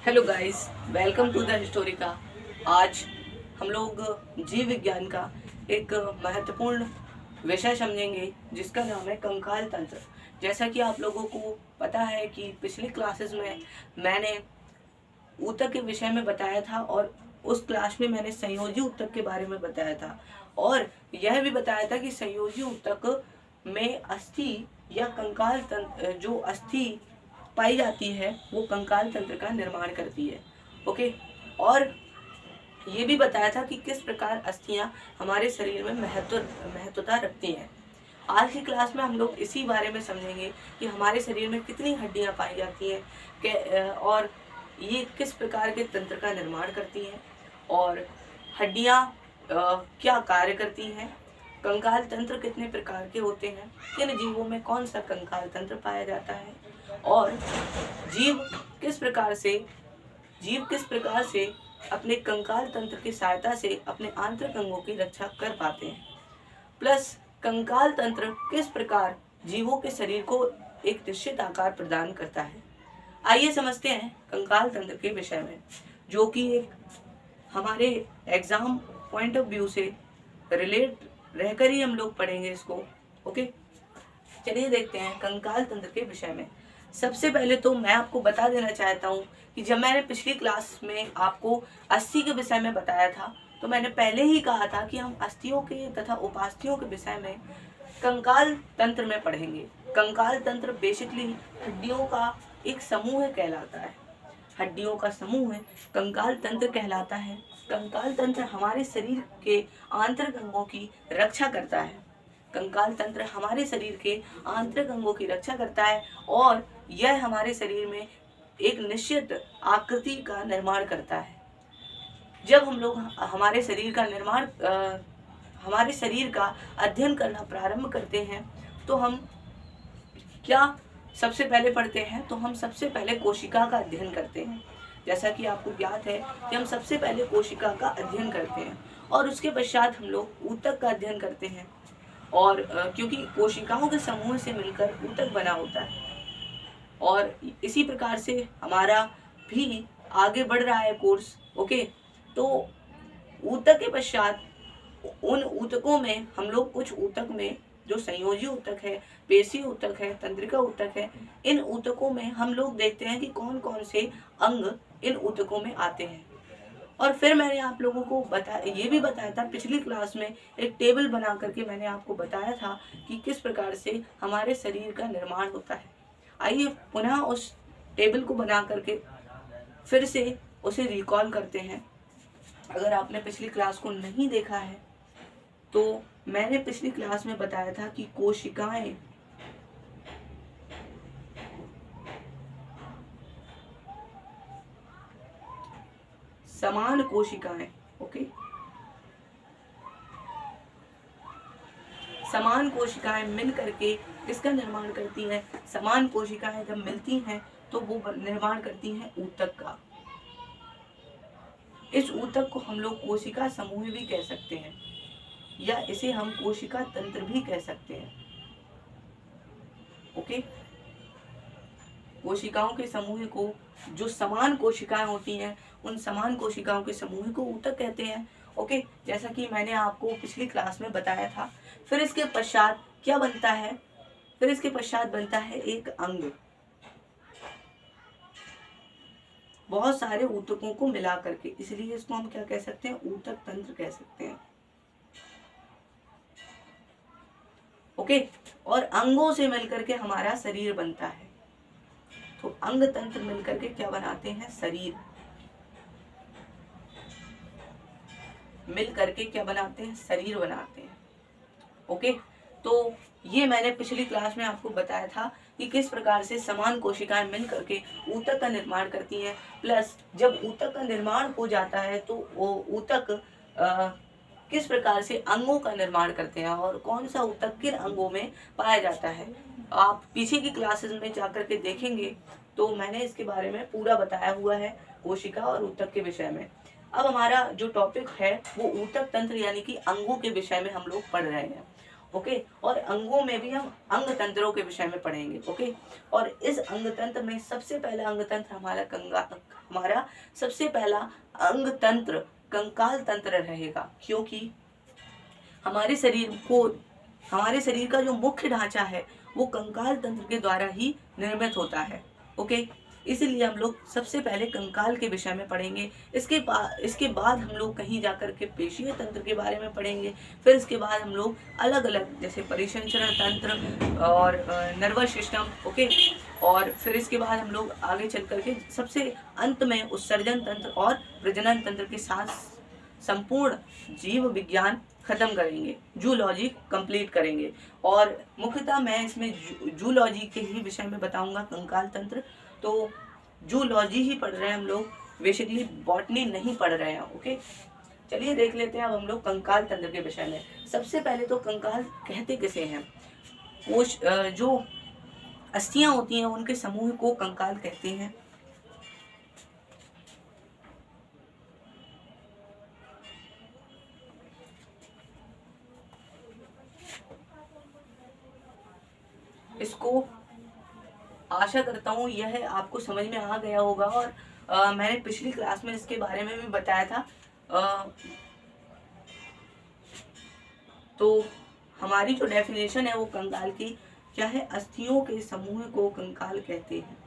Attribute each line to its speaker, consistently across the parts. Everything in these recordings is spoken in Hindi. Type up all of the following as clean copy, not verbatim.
Speaker 1: Hello guys, welcome to the Historica. आज हम लोग जीव विज्ञान का एक महत्वपूर्ण विषय समझेंगे जिसका नाम है कंकाल तंत्र। जैसा कि आप लोगों को पता है कि पिछली क्लासेस में मैंने ऊतक के विषय में बताया था और उस क्लास में मैंने संयोजी ऊतक के बारे में बताया था और यह भी बताया था कि संयोजी ऊतक में अस्थि या कंकाल तंत्र, जो अस्थि पाई जाती है वो कंकाल तंत्र का निर्माण करती है। ओके। और ये भी बताया था कि किस प्रकार अस्थियां हमारे शरीर में महत्वता रखती हैं। आज की क्लास में हम लोग इसी बारे में समझेंगे कि हमारे शरीर में कितनी हड्डियां पाई जाती हैं और ये किस प्रकार के तंत्र का निर्माण करती हैं और हड्डियां क्या कार्य करती हैं, कंकाल तंत्र कितने प्रकार के होते हैं, किन जीवों में कौन सा कंकाल तंत्र पाया जाता है और जीव किस प्रकार से अपने कंकाल तंत्र की सहायता से अपने आंतरिक अंगों की रक्षा कर पाते हैं। प्लस कंकाल तंत्र किस प्रकार जीवों के शरीर को एक निश्चित आकार प्रदान करता है। आइए समझते हैं कंकाल तंत्र के विषय में, जो कि एक हमारे एग्जाम पॉइंट ऑफ व्यू से रिलेट रहकर ही हम लोग पढ़ेंगे इसको। ओके, चलिए देखते हैं कंकाल तंत्र के विषय में। सबसे पहले तो मैं आपको बता देना चाहता हूँ कि जब मैंने पिछली क्लास में आपको अस्थि के विषय में बताया था तो मैंने पहले ही कहा था कि हम अस्थियों के तथा उपास्थियों के विषय में कंकाल तंत्र में पढ़ेंगे। कंकाल तंत्र बेसिकली हड्डियों का एक समूह कहलाता है। हड्डियों का समूह कंकाल तंत्र कहलाता है। कंकाल तंत्र हमारे शरीर के आंतरिक अंगों की रक्षा करता है। कंकाल तंत्र हमारे शरीर के आंतरिक अंगों की रक्षा करता है और यह हमारे शरीर में एक निश्चित आकृति का निर्माण करता है। जब हम लोग हमारे शरीर का अध्ययन करना प्रारंभ करते हैं तो हम क्या सबसे पहले पढ़ते हैं, तो हम सबसे पहले कोशिका का अध्ययन करते हैं। जैसा कि आपको ज्ञात है कि हम सबसे पहले कोशिका का अध्ययन करते हैं और उसके पश्चात हम लोग ऊतक का अध्ययन करते हैं। और क्योंकि कोशिकाओं के समूह से मिलकर ऊतक बना होता है और इसी प्रकार से हमारा भी आगे बढ़ रहा है कोर्स। ओके, तो ऊतक के पश्चात उन ऊतकों में हम लोग कुछ ऊतक में जो संयोजी ऊतक है, पेशी ऊतक है, तंत्रिका ऊतक है, इन ऊतकों में हम लोग देखते हैं कि कौन कौन से अंग इन ऊतकों में आते हैं। और फिर मैंने आप लोगों को ये भी बताया था पिछली क्लास में, एक टेबल बना करके मैंने आपको बताया था कि किस प्रकार से हमारे शरीर का निर्माण होता है। आइए पुनः उस टेबल को बना करके फिर से उसे रिकॉल करते हैं। अगर आपने पिछली क्लास को नहीं देखा है तो मैंने पिछली क्लास में बताया था कि कोशिकाएं समान कोशिकाएं, ओके, समान कोशिकाएं मिल करके किसका निर्माण करती हैं? समान कोशिकाएं जब मिलती हैं तो वो निर्माण करती हैं ऊतक का। इस ऊतक को हम लोग कोशिका समूह भी कह सकते हैं या इसे हम कोशिका तंत्र भी कह सकते हैं। ओके, कोशिकाओं के समूह को, जो समान कोशिकाएं होती हैं, उन समान कोशिकाओं के समूह को ऊतक कहते हैं। ओके, जैसा कि मैंने आपको पिछली क्लास में बताया था। फिर इसके पश्चात क्या बनता है? फिर इसके पश्चात बनता है एक अंग, बहुत सारे ऊतकों को मिला करके, इसलिए इसको हम क्या कह सकते हैं? ऊतक तंत्र कह सकते हैं। ओके, और अंगों से मिलकर के हमारा शरीर बनता है। तो अंग तंत्र मिलकर के क्या बनाते हैं? शरीर मिल करके क्या बनाते हैं? शरीर बनाते हैं। ओके, तो ये मैंने पिछली क्लास में आपको बताया था कि किस प्रकार से समान कोशिकाएं मिल करके ऊतक का निर्माण करती हैं। प्लस जब ऊतक का निर्माण हो जाता है तो वो ऊतक किस प्रकार से अंगों का निर्माण करते हैं और कौन सा ऊतक किन अंगों में पाया जाता है। आप पीछे की क्लासेस में जाकर के देखेंगे तो मैंने इसके बारे में पूरा बताया हुआ है, कोशिका और ऊतक के विषय में। अब हमारा जो टॉपिक है वो ऊतक तंत्र यानी कि अंगों के विषय में हम लोग पढ़ रहे हैं। ओके। और अंगों में भी हम अंग तंत्रों के विषय में पढ़ेंगे। ओके। और इस अंग तंत्र में सबसे पहला अंग तंत्र हमारा सबसे पहला अंग तंत्र कंकाल तंत्र रहेगा, क्योंकि हमारे शरीर का जो मुख्य ढांचा है वो कंकाल तंत्र के द्वारा ही निर्मित होता है। ओके। इसलिए हम लोग सबसे पहले कंकाल के विषय में पढ़ेंगे। इसके बाद हम लोग कहीं जाकर के पेशीय तंत्र के बारे में पढ़ेंगे। फिर इसके बाद हम लोग अलग अलग जैसे परिसंचरण तंत्र और नर्वस सिस्टम। ओके। और फिर इसके बाद हम लोग आगे चल करके सबसे अंत में उत्सर्जन तंत्र और प्रजनन तंत्र के साथ संपूर्ण जीव विज्ञान खत्म करेंगे, जूलॉजी कंप्लीट करेंगे। और मुख्यतः मैं इसमें जूलॉजी के ही विषय में बताऊंगा, कंकाल तंत्र। तो जूलॉजी ही पढ़ रहे हैं हम लोग, बेसिकली बॉटनी नहीं पढ़ रहे हैं। ओके। चलिए देख लेते हैं अब हम लोग कंकाल तंत्र के विषय में। सबसे पहले तो कंकाल कहते किसे हैं? कोश जो अस्थियां होती हैं उनके समूह को कंकाल कहते हैं। इसको आशा करता हूँ यह आपको समझ में आ गया होगा। और मैंने पिछली क्लास में इसके बारे में भी बताया था। तो हमारी जो डेफिनेशन है वो कंकाल की क्या है? अस्थियों के समूह को कंकाल कहते हैं।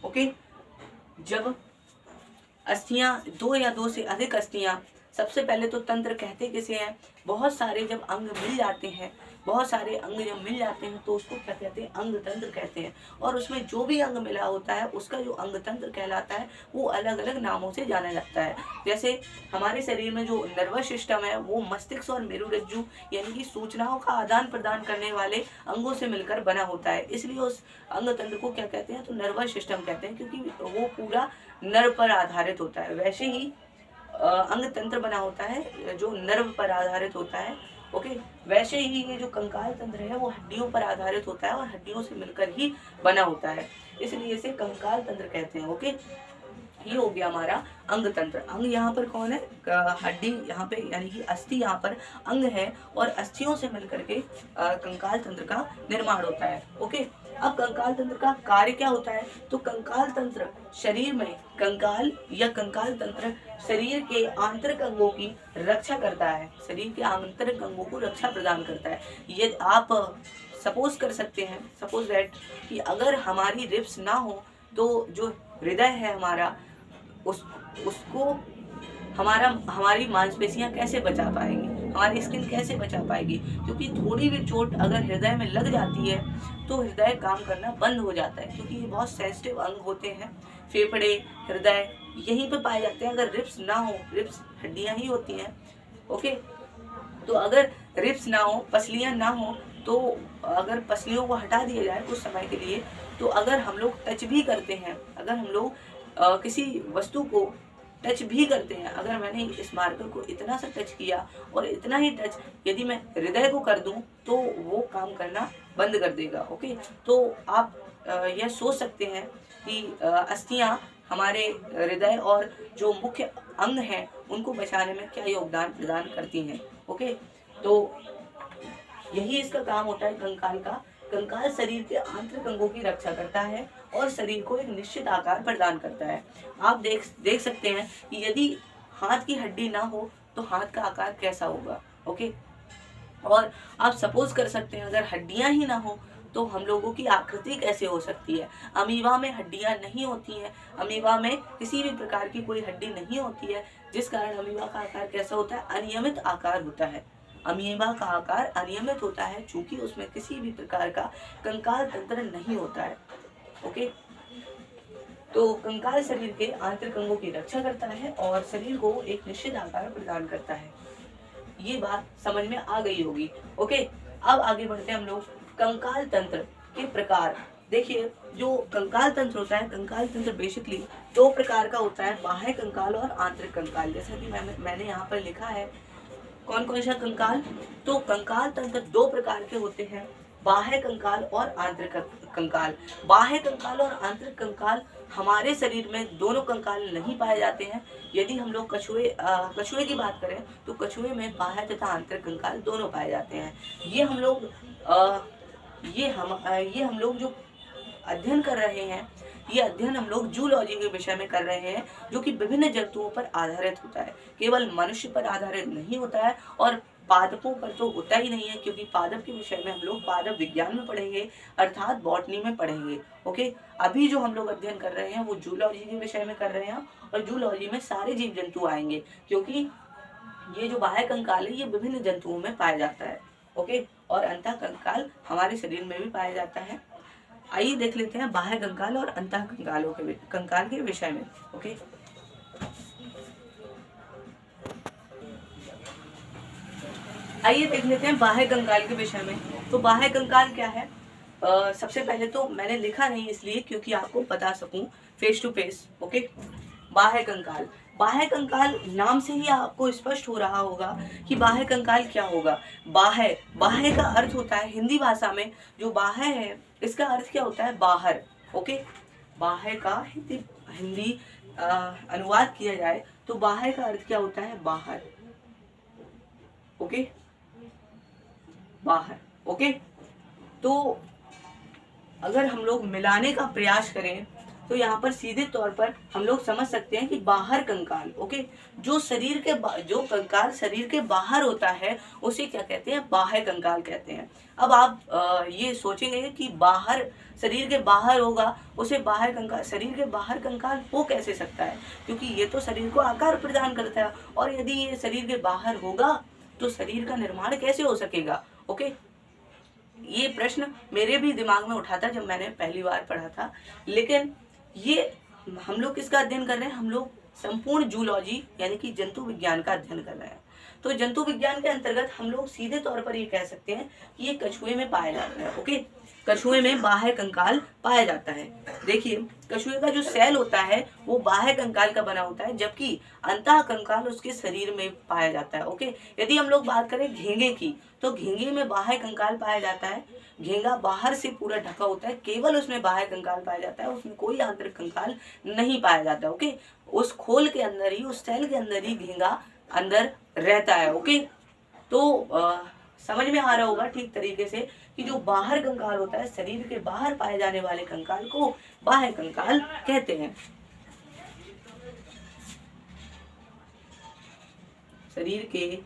Speaker 1: ओके। जब अस्थियां दो या दो से अधिक अस्थियां, सबसे पहले तो तंत्र कहते किसे हैं? बहुत सारे जब अंग मिल जाते हैं, बहुत सारे अंग जब मिल जाते हैं तो उसको क्या कहते हैं? अंग तंत्र कहते हैं। और उसमें जो भी अंग मिला होता है उसका जो अंग तंत्र कहलाता है वो अलग अलग नामों से जाना जाता है। जैसे हमारे शरीर में जो नर्वस सिस्टम है वो मस्तिष्क और मेरुरज्जु यानी कि सूचनाओं का आदान प्रदान करने वाले अंगों से मिलकर बना होता है, इसलिए उस अंग तंत्र को क्या कहते हैं? तो नर्वस सिस्टम कहते हैं, क्योंकि वो पूरा नर्व पर आधारित होता है। वैसे ही अंग तंत्र बना होता है जो नर्व पर आधारित होता है। ओके। वैसे ही ये जो कंकाल तंत्र है वो हड्डियों पर आधारित होता है और हड्डियों से मिलकर ही बना होता है, इसलिए इसे कंकाल तंत्र कहते हैं। ओके। ये हो गया हमारा अंग तंत्र। अंग यहाँ पर कौन है? हड्डी यहाँ पे यानी कि अस्थि यहाँ पर अंग है और अस्थियों से मिलकर के कंकाल तंत्र का निर्माण होता है। ओके। अब कंकाल तंत्र का कार्य क्या होता है? तो कंकाल तंत्र शरीर में कंकाल तंत्र शरीर के आंतरिक अंगों की रक्षा करता है, शरीर के आंतरिक अंगों को रक्षा प्रदान करता है। ये आप सपोज कर सकते हैं, सपोज दैट कि अगर हमारी रिब्स ना हो तो जो हृदय है हमारा उसको हमारी मांसपेशियां कैसे बचा पाएंगी, हमारी स्किन कैसे बचा पाएगी? क्योंकि थोड़ी भी चोट अगर हृदय में लग जाती है तो हृदय काम करना बंद हो जाता है, क्योंकि ये बहुत सेंसिटिव अंग होते हैं। फेफड़े, हृदय यहीं पे पाए जाते हैं। अगर रिब्स ना हो, रिब्स हड्डियां ही होती हैं। ओके। तो अगर रिब्स ना हो, पसलियां ना हो, तो अगर पसलियों को हटा दिया जाए कुछ समय के लिए, तो अगर हम लोग टच भी करते हैं, अगर हम लोग किसी वस्तु को टच भी करते हैं, अगर मैंने इस मार्कर को इतना सा टच किया और इतना ही टच यदि मैं हृदय को कर दूं तो वो काम करना बंद कर देगा। ओके। तो आप यह सोच सकते हैं कि अस्थियां हमारे हृदय और जो मुख्य अंग हैं उनको बचाने में क्या योगदान प्रदान करती हैं। ओके। तो यही इसका काम होता है कंकाल का। कंकाल शरीर के आंतरिक अंगों की रक्षा करता है और शरीर को एक निश्चित आकार प्रदान करता है। आप देख सकते हैं कि यदि हाथ की हड्डी ना हो तो हाथ का आकार कैसा होगा। ओके। और आप सपोज कर सकते हैं अगर हड्डियां ही ना हो तो हम लोगों की आकृति कैसे हो सकती है। अमीबा में हड्डियां नहीं होती हैं, अमीबा में किसी भी प्रकार की कोई हड्डी नहीं होती है, जिस कारण अमीबा का आकार कैसा होता है? अनियमित आकार होता है। अमीबा का आकार अनियमित होता है क्योंकि उसमें किसी भी प्रकार का कंकाल तंत्र नहीं होता है। ओके। तो कंकाल शरीर के आंतरिक अंगों की रक्षा करता है और शरीर को एक निश्चित आकार प्रदान करता है। ये बात समझ में आ गई होगी। ओके। अब आगे बढ़ते हैं हम लोग कंकाल तंत्र के प्रकार। देखिए जो कंकाल तंत्र होता है, कंकाल तंत्र बेसिकली दो प्रकार का होता है, बाह्य कंकाल और आंतरिक कंकाल। जैसा कि मैंने यहाँ पर लिखा है कौन कौन सा कंकाल? तो कंकाल तंत्र दो प्रकार के होते हैं, बाह्य कंकाल और आंतरिक कंकाल। बाह्य कंकाल और आंतरिक कंकाल हमारे शरीर में दोनों कंकाल नहीं पाए जाते हैं। यदि हम लोग कछुए की बात करें तो कछुए में बाह्य तथा आंतरिक कंकाल दोनों पाए जाते हैं। ये हम लोग जो अध्ययन कर रहे हैं, ये अध्ययन हम लोग जूलॉजी के विषय में कर रहे हैं, जो कि विभिन्न जंतुओं पर आधारित होता है, केवल मनुष्य पर आधारित नहीं होता है और पादपों पर तो होता ही नहीं है, क्योंकि पादप के विषय में हम लोग पादप विज्ञान में पढ़ेंगे, अर्थात बॉटनी में पढ़ेंगे। ओके, अभी जो हम लोग अध्ययन कर रहे हैं वो जूलॉजी के विषय में कर रहे हैं और जूलॉजी में सारे जीव जंतु आएंगे, क्योंकि ये जो बाह्य कंकाल है ये विभिन्न जंतुओं में पाया जाता है। ओके, और अंतः कंकाल हमारे शरीर में भी पाया जाता है। आइए देख लेते हैं बाह्य कंकाल और अंतः कंकाल के विषय में। ओके, आइए देख लेते हैं बाह्य कंकाल के विषय में। तो बाह्य कंकाल क्या है? सबसे पहले तो मैंने लिखा नहीं इसलिए क्योंकि आपको बता सकूं फेस टू फेस। ओके, बाह्य कंकाल। बाह्य कंकाल नाम से ही आपको स्पष्ट हो रहा होगा कि बाह्य कंकाल क्या होगा। बाह्य का अर्थ होता है, हिंदी भाषा में जो बाह्य है इसका अर्थ क्या होता है? बाहर। ओके, बाह्य का हिंदी अनुवाद किया जाए तो बाह्य का अर्थ क्या होता है? बाहर। ओके, बाहर। ओके, तो अगर हम लोग मिलाने का प्रयास करें तो यहाँ पर सीधे तौर पर हम लोग समझ सकते हैं कि बाहर कंकाल, ओके, जो कंकाल शरीर के बाहर होता है उसे क्या कहते हैं? बाह्य कंकाल कहते हैं। अब आप ये सोचेंगे कि बाहर शरीर के बाहर होगा उसे बाह्य कंकाल, शरीर के बाहर कंकाल हो कैसे सकता है? क्योंकि ये तो शरीर को आकार प्रदान करता है, और यदि ये शरीर के बाहर होगा तो शरीर का निर्माण कैसे हो सकेगा? ओके, ये प्रश्न मेरे भी दिमाग में उठा था जब मैंने पहली बार पढ़ा था, लेकिन ये हम लोग किसका अध्ययन कर रहे हैं? हम लोग संपूर्ण जूलॉजी यानी कि जंतु विज्ञान का अध्ययन कर रहे हैं। तो जंतु विज्ञान के अंतर्गत हम लोग सीधे तौर पर ये कह सकते हैं कि ये कछुए में पाया जाता है। ओके, कछुए में बाह्य कंकाल पाया जाता है। देखिए, कछुए का जो सेल होता है वो बाह्य कंकाल का बना होता है, जबकि अंतः कंकाल उसके शरीर में पाया जाता है। ओके, यदि हम लोग बात करें घींगे की तो घींगे में बाह्य कंकाल पाया जाता है। घेंगा बाहर से पूरा ढका होता है, केवल उसमें बाह्य कंकाल पाया जाता है, उसमें कोई आंतरिक कंकाल नहीं पाया जाता। ओके, उस खोल के अंदर ही, उस सेल के अंदर ही घेंगा अंदर रहता है। ओके, तो समझ में आ रहा होगा ठीक तरीके से कि जो बाहर कंकाल होता है, शरीर के बाहर पाए जाने वाले कंकाल को बाह्य कंकाल कहते हैं। शरीर के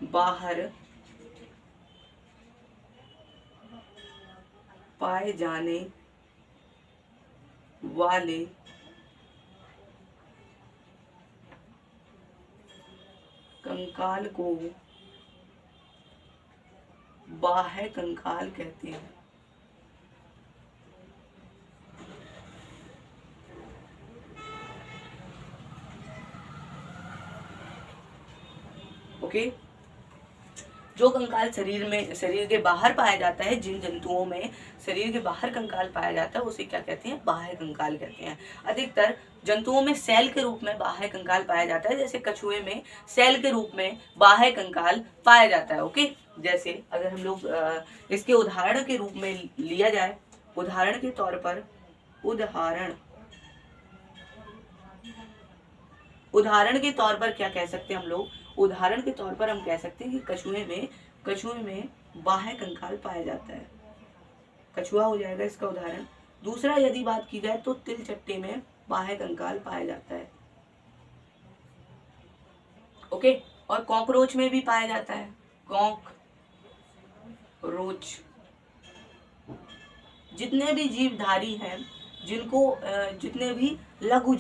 Speaker 1: बाहर पाए जाने वाले कंकाल को बाह्य कंकाल कहते हैं। ओके, जो कंकाल शरीर के बाहर पाया जाता है, जिन जंतुओं में शरीर के बाहर कंकाल पाया जाता है उसे क्या कहते हैं? बाह्य कंकाल कहते हैं। अधिकतर जंतुओं में सेल के रूप में बाह्य कंकाल पाया जाता है, जैसे कछुए में सेल के रूप में बाह्य कंकाल पाया जाता है। ओके, जैसे अगर हम लोग इसके उदाहरण के रूप में लिया जाए, उदाहरण के तौर पर क्या कह सकते हैं हम लोग? उदाहरण के तौर पर हम कह सकते हैं कि कछुए में बाह्य कंकाल पाया जाता है। कछुआ हो जाएगा इसका उदाहरण। दूसरा यदि बात की जाए तो तिल चट्टे में बाह्य कंकाल पाया जाता है। ओके, और कॉकरोच में भी पाया जाता है। कॉकरोच, जितने भी जीवधारी हैं, जितने भी लघु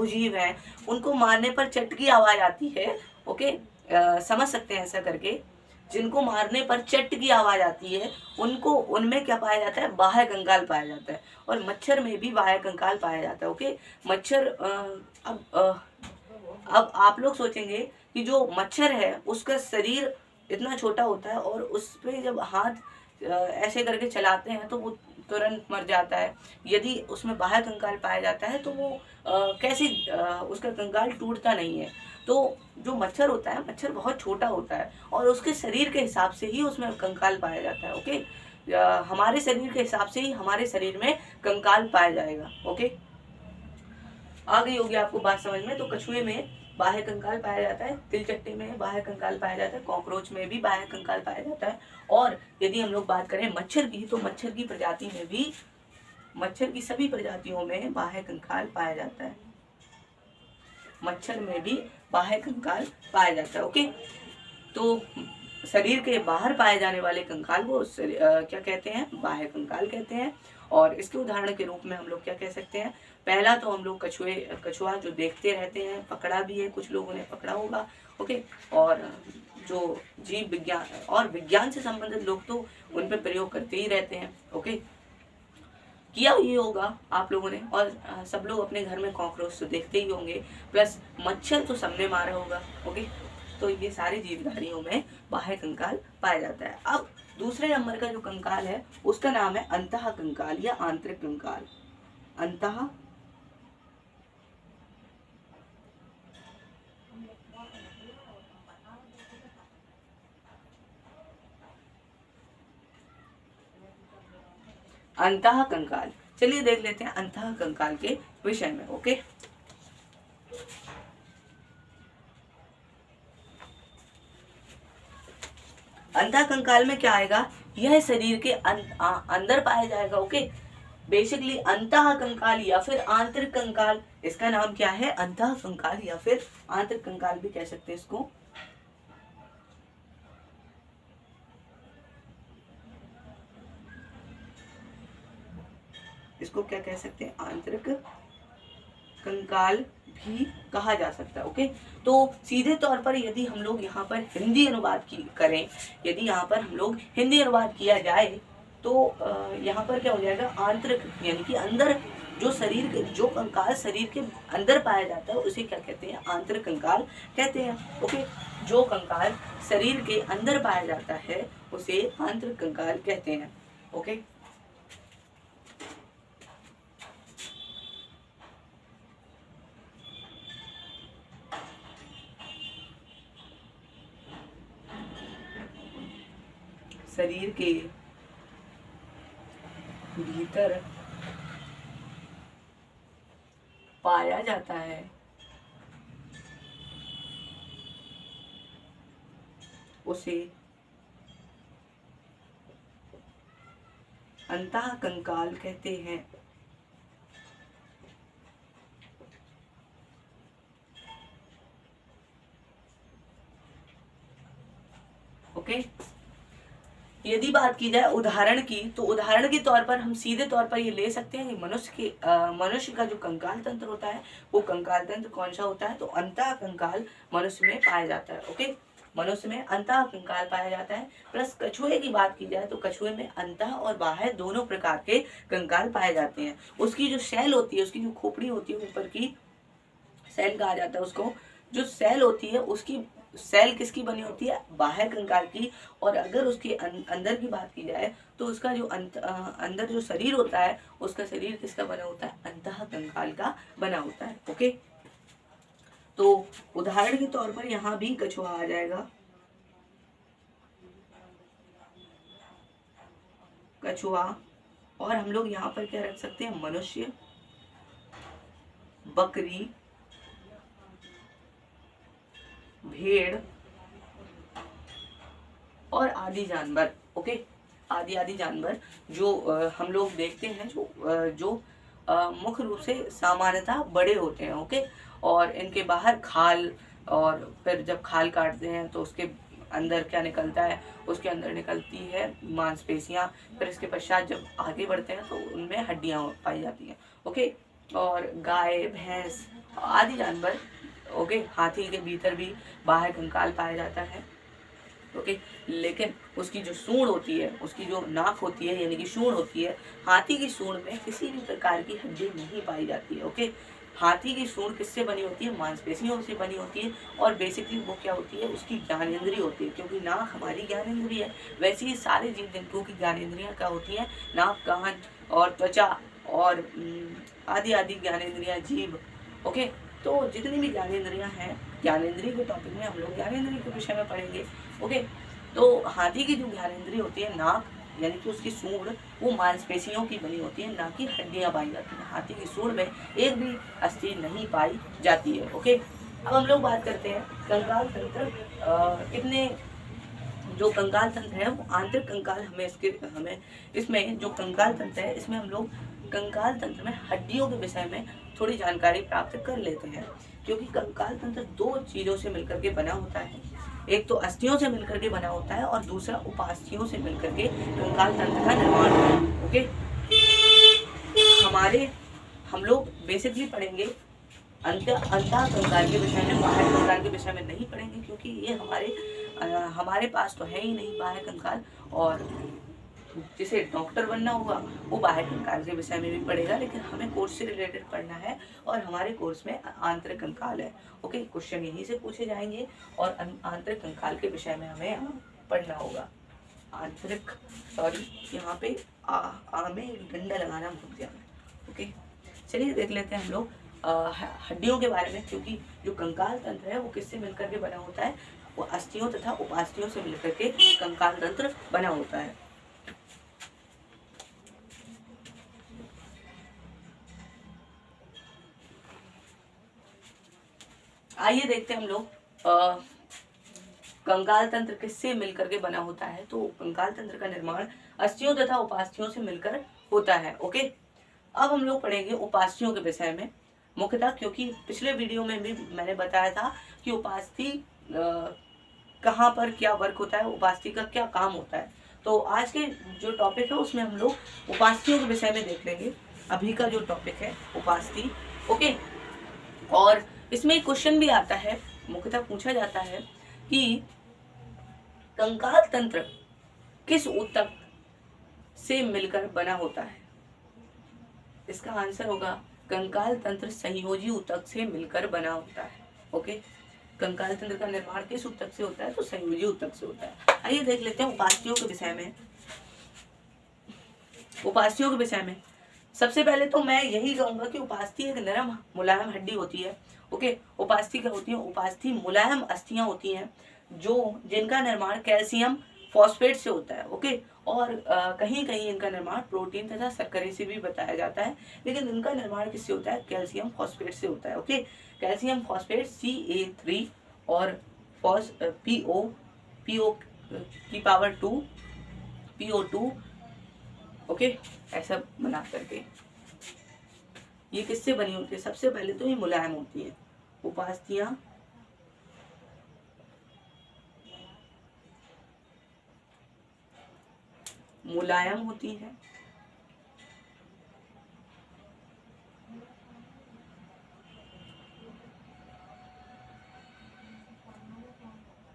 Speaker 1: जीव हैं, उनको मारने पर चट की आवाज आती है। ओके, समझ सकते हैं ऐसा करके, जिनको मारने पर चट की आवाज आती है उनमें क्या पाया जाता है? बाह्य कंकाल पाया जाता है। और मच्छर में भी बाह्य कंकाल पाया जाता है। ओके, मच्छर अब आप लोग सोचेंगे कि जो मच्छर है उसका शरीर इतना छोटा होता है और उस पर जब हाथ ऐसे करके चलाते हैं तो वो तुरंत मर जाता है। यदि उसमें बाह्य कंकाल पाया जाता है तो वो कैसे उसका कंकाल टूटता नहीं है। तो जो मच्छर होता है, मच्छर बहुत छोटा होता है और उसके शरीर के हिसाब से ही उसमें कंकाल पाया जाता है। ओके, हमारे शरीर के हिसाब से ही हमारे शरीर में कंकाल पाया जाएगा। ओके, आ गई होगी आपको बात समझ में। तो कछुए में बाह्य कंकाल पाया जाता है, तिलचट्टे में बाह्य कंकाल पाया जाता है, कॉकरोच में भी बाह्य कंकाल पाया जाता है। और यदि हम लोग बात करें मच्छर की, तो मच्छर की प्रजाति में भी, मच्छर की सभी प्रजातियों में बाह्य कंकाल पाया जाता है। मच्छर में भी बाह्य कंकाल पाया जाता है। ओके, तो शरीर के बाहर पाए जाने वाले कंकाल वो क्या कहते हैं, बाह्य कंकाल कहते हैं। और इसके उदाहरण के रूप में हम लोग क्या कह सकते हैं, पहला तो हम लोग कछुआ जो देखते रहते हैं, पकड़ा भी है, कुछ लोगों ने पकड़ा होगा। ओके, और जो जीव विज्ञान और विज्ञान से संबंधित लोग तो उन पर प्रयोग करते ही रहते हैं। ओके, किया ही होगा आप लोगों ने, और सब लोग अपने घर में कॉकरोच तो देखते ही होंगे, प्लस मच्छर तो सबने मारा होगा। ओके, तो ये सारी जीवधारियों में बाह्य कंकाल पाया जाता है। अब दूसरे नंबर का जो कंकाल है उसका नाम है अंतः कंकाल या आंतरिक कंकाल। अंतः अंतः कंकाल, चलिए देख लेते हैं अंतः कंकाल के विषय में। ओके, अंतः कंकाल में क्या आएगा, यह शरीर के अंदर पाया जाएगा। ओके, बेसिकली अंतः कंकाल या फिर आंतरिक कंकाल, इसका नाम क्या है, अंतः कंकाल या फिर आंतरिक कंकाल भी कह सकते हैं इसको। इसको क्या कह सकते हैं, आंतरिक कंकाल भी कहा जा सकता है। ओके, तो सीधे तौर पर यदि हम लोग यहाँ पर हिंदी अनुवाद करें, यदि यहाँ पर हम लोग हिंदी अनुवाद किया जाए तो यहाँ पर क्या हो जाएगा, आंतरिक यानी कि अंदर जो शरीर के जो कंकाल शरीर के अंदर पाया जाता है उसे क्या कहते हैं, आंतरिक कंकाल कहते हैं। ओके, जो कंकाल शरीर के अंदर पाया जाता है उसे आंतरिक कंकाल कहते हैं। ओके, शरीर के भीतर पाया जाता है उसे अंतः कंकाल कहते हैं। ओके, यदि बात की जाए उदाहरण की, तो उदाहरण के तौर पर हम सीधे तौर पर ये ले सकते हैं कि मनुष्य का जो कंकाल तंत्र होता है वो कंकाल तंत्र कौन सा होता है, तो अंतः कंकाल मनुष्य में पाया जाता है। ओके, मनुष्य में अंतः कंकाल पाया जाता है। प्लस कछुए की बात की जाए तो कछुए में अंतः और बाह्य दोनों प्रकार के कंकाल पाए जाते हैं। उसकी जो सेल होती है, उसकी जो खोपड़ी होती है ऊपर की, सेल कहा जाता है उसको, जो सेल होती है उसकी सेल किसकी बनी होती है, बाह्य कंकाल की। और अगर उसके अंदर की बात की जाए तो उसका जो अंदर जो शरीर होता है उसका शरीर किसका बना होता है, अंतः कंकाल का बना होता है। ओके, तो उदाहरण के तौर पर यहाँ भी कछुआ आ जाएगा, कछुआ। और हम लोग यहाँ पर क्या रख सकते हैं, मनुष्य, बकरी, भेड़ और आदि जानवर। ओके, आदि जानवर जो हम लोग देखते हैं, जो मुख्य रूप से सामान्यतः बड़े होते हैं। ओके, और इनके बाहर खाल, और फिर जब खाल काटते हैं तो उसके अंदर क्या निकलता है, उसके अंदर निकलती है मांसपेशियां। फिर इसके पश्चात जब आगे बढ़ते हैं तो उनमें हड्डियां पाई जाती हैं। ओके, और गाय, भैंस आदि जानवर। ओके, हाथी के भीतर भी बाह्य कंकाल पाया जाता है। ओके, लेकिन उसकी जो सूंड होती है, उसकी जो नाक होती है यानी कि सूंड होती है, हाथी की सूंड में किसी भी प्रकार की हड्डी नहीं पाई जाती है। ओके, हाथी की सूंड किससे बनी होती है, मांसपेशियों से बनी होती है। और बेसिकली वो क्या होती है, उसकी ज्ञानेंद्रिय होती है, क्योंकि नाक हमारी ज्ञानेंद्रिय है। वैसे ही सारे जीव जंतुओं की ज्ञानेंद्रियां क्या होती हैं, नाक, कान और त्वचा और आदि आदि ज्ञानेंद्रियां, जीभ। ओके, तो जितनी भी ज्ञानेंद्रियां हैं ज्ञानेंद्रिय के टॉपिक में हम लोग ज्ञानेंद्रिय के विषय में पढ़ेंगे। ओके, तो हाथी की जो ज्ञानेंद्रिय होती है, नाक यानी कि उसकी सूंड, वो मांसपेशियों की बनी होती है, ना कि हड्डियां पाई जाती हैं। हाथी की सूंड में एक भी अस्थि नहीं पाई जाती है। ओके, अब हम लोग बात करते हैं कंकाल तंत्र। कितने जो कंकाल तंत्र है वो आंतरिक कंकाल, हमें इसमें जो कंकाल तंत्र है इसमें हम लोग कंकाल तंत्र में हड्डियों के विषय में थोड़ी जानकारी प्राप्त कर लेते हैं, क्योंकि कंकाल तंत्र दो चीजों से मिलकर के बना होता है। एक तो अस्थियों से मिलकर के बना होता है और दूसरा उपास्थियों से मिलकर के कंकाल तंत्र का निर्माण होता है। ओके, हम लोग बेसिकली पढ़ेंगे अंतः कंकाल के विषय में, बाह्य कंकाल के विषय में नहीं पढ़ेंगे, क्योंकि ये हमारे पास तो है ही नहीं बाह्य कंकाल, और जिसे डॉक्टर बनना होगा वो बाह्य कंकाल के विषय में भी पढ़ेगा, लेकिन हमें कोर्स से रिलेटेड पढ़ना है और हमारे कोर्स में आंतरिक कंकाल है। ओके, क्वेश्चन यहीं से पूछे जाएंगे और आंतरिक कंकाल के विषय में हमें पढ़ना होगा। आंतरिक, सॉरी यहाँ पे आ में डंडा लगाना भूल गया मैं। ओके, चलिए देख लेते हैं हम लोग हड्डियों के बारे में, क्योंकि जो कंकाल तंत्र है वो किससे मिलकर के बना होता है, वो अस्थियों तथा उपास्थियों से मिलकर के कंकाल तंत्र बना होता है। आइए देखते हैं हम लोग कंकाल तंत्र किससे मिलकर के बना होता है। तो कंकाल तंत्र का निर्माण अस्थियों तथा उपास्थियों से मिलकर होता है। ओके, अब हम लोग पढ़ेंगे उपास्थियों के विषय में मुख्यतः, क्योंकि पिछले वीडियो में भी मैंने बताया था कि उपास्थि कहाँ पर क्या वर्क होता है, उपास्थि का क्या काम होता है। तो आज के जो टॉपिक है उसमें हम लोग उपास्थियों के विषय में देख लेंगे। अभी का जो टॉपिक है उपास्थि। ओके, और इसमें क्वेश्चन भी आता है, मुख्यतः पूछा जाता है कि कंकाल तंत्र किस ऊतक से मिलकर बना होता है। इसका आंसर होगा कंकाल तंत्र संयोजी ऊतक से मिलकर बना होता है। ओके, कंकाल तंत्र का निर्माण किस ऊतक से होता है, तो संयोजी ऊतक से होता है। आइए देख लेते हैं उपास्थियों के विषय में। उपास्थियों के विषय में सबसे पहले तो मैं यही कहूंगा कि उपास्थि एक नरम मुलायम हड्डी होती है। ओके, उपास्थि क्या होती है, उपास्थि मुलायम अस्थियां होती हैं जिनका निर्माण कैल्शियम फॉस्फेट से होता है। ओके, और कहीं कहीं इनका निर्माण प्रोटीन तथा शर्करे से भी बताया जाता है, लेकिन इनका निर्माण किससे होता है, कैल्शियम फॉस्फेट से होता है। ओके, कैल्शियम फॉस्फेट Ca3 और PO की पावर 2 PO2। ओके, ऐसा बना करके ये किससे बनी होती है, सबसे पहले तो ये मुलायम होती है। उपास्थियां मुलायम होती है,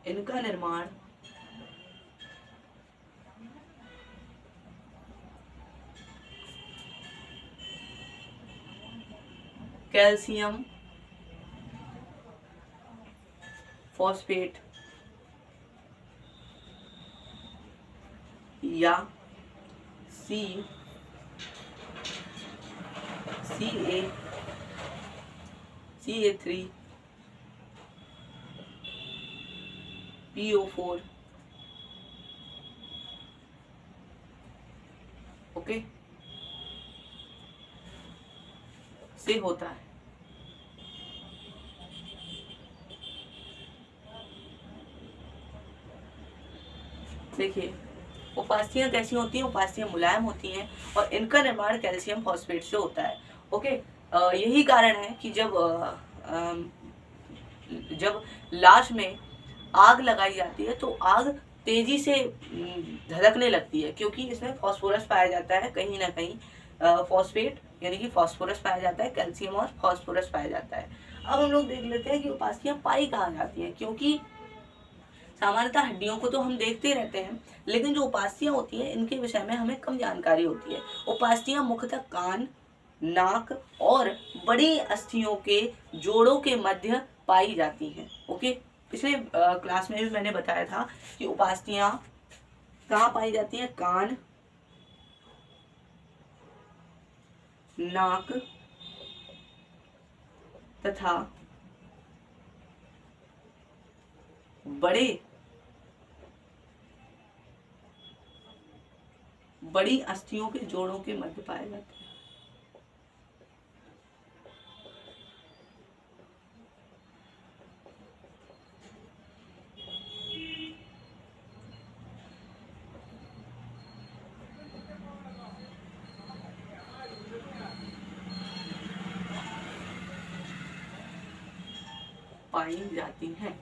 Speaker 1: इनका निर्माण कैल्शियम फॉस्फेट या Ca3 PO4 ओके से होता है। देखिए उपास्थियां कैसी होती हैं, उपास्थियां मुलायम होती हैं और इनका निर्माण कैल्शियम फॉस्फेट से होता है। ओके, यही कारण है कि जब लाश में आग लगाई जाती है तो आग तेजी से धधकने लगती है, क्योंकि इसमें फास्फोरस पाया जाता है, कहीं ना कहीं फॉस्फेट यानी कि फास्फोरस पाया जाता है, कैल्शियम और फास्फोरस पाया जाता है। अब हम लोग देख लेते हैं कि उपास्थियां पाई कहाँ जाती हैं, क्योंकि सामान्यतः हड्डियों को तो हम देखते रहते हैं, लेकिन जो उपास्थियां होती हैं इनके विषय में हमें कम जानकारी होती है। उपास्थियां मुख्यतः कान, नाक और बड़ी अस्थियों के जोड़ों के मध्य पाई जाती हैं। ओके, पिछले क्लास में भी मैंने बताया था कि उपास्थियां कहाँ पाई जाती हैं, कान, नाक तथा बड़ी अस्थियों के जोड़ों के मध्य पाए जाते हैं। पाई जाती हैं।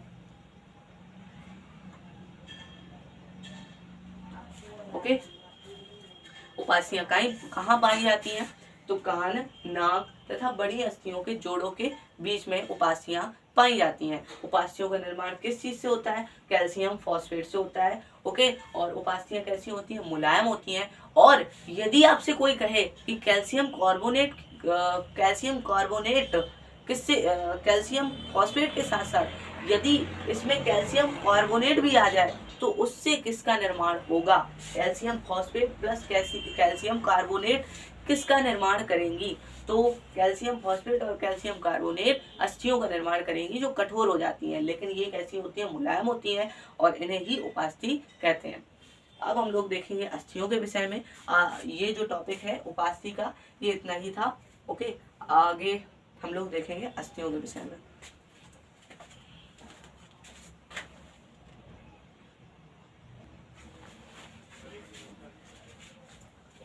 Speaker 1: ओके, उपास्थियां कहाँ पाई जाती हैं? तो कान, नाक तथा बड़ी अस्थियों के जोड़ों के बीच में उपास्थियां पाई जाती हैं। उपास्थियों का निर्माण किस चीज से होता है? कैल्शियम फॉस्फेट से होता है। ओके, और उपास्थियां कैसी होती हैं? मुलायम होती हैं। और यदि आपसे कोई कहे कि कैल्शियम कार्बोनेट किससे, कैल्शियम फॉस्फेट के साथ साथ यदि इसमें कैल्शियम कार्बोनेट भी आ जाए तो उससे किसका निर्माण होगा? Calcium phosphate plus calcium carbonate किसका निर्माण करेंगी? तो कैल्शियम फॉस्फेट और कैल्शियम कार्बोनेट अस्थियों का निर्माण करेंगी जो कठोर हो जाती हैं, लेकिन ये कैसी होती हैं? मुलायम होती हैं, और इन्हें ही उपास्थि कहते हैं। अब हम लोग देखेंगे अस्थियों के विषय में। ये जो टॉपिक है उपास्थि का, ये इतना ही था। ओके, आगे हम लोग देखेंगे अस्थियों के विषय में।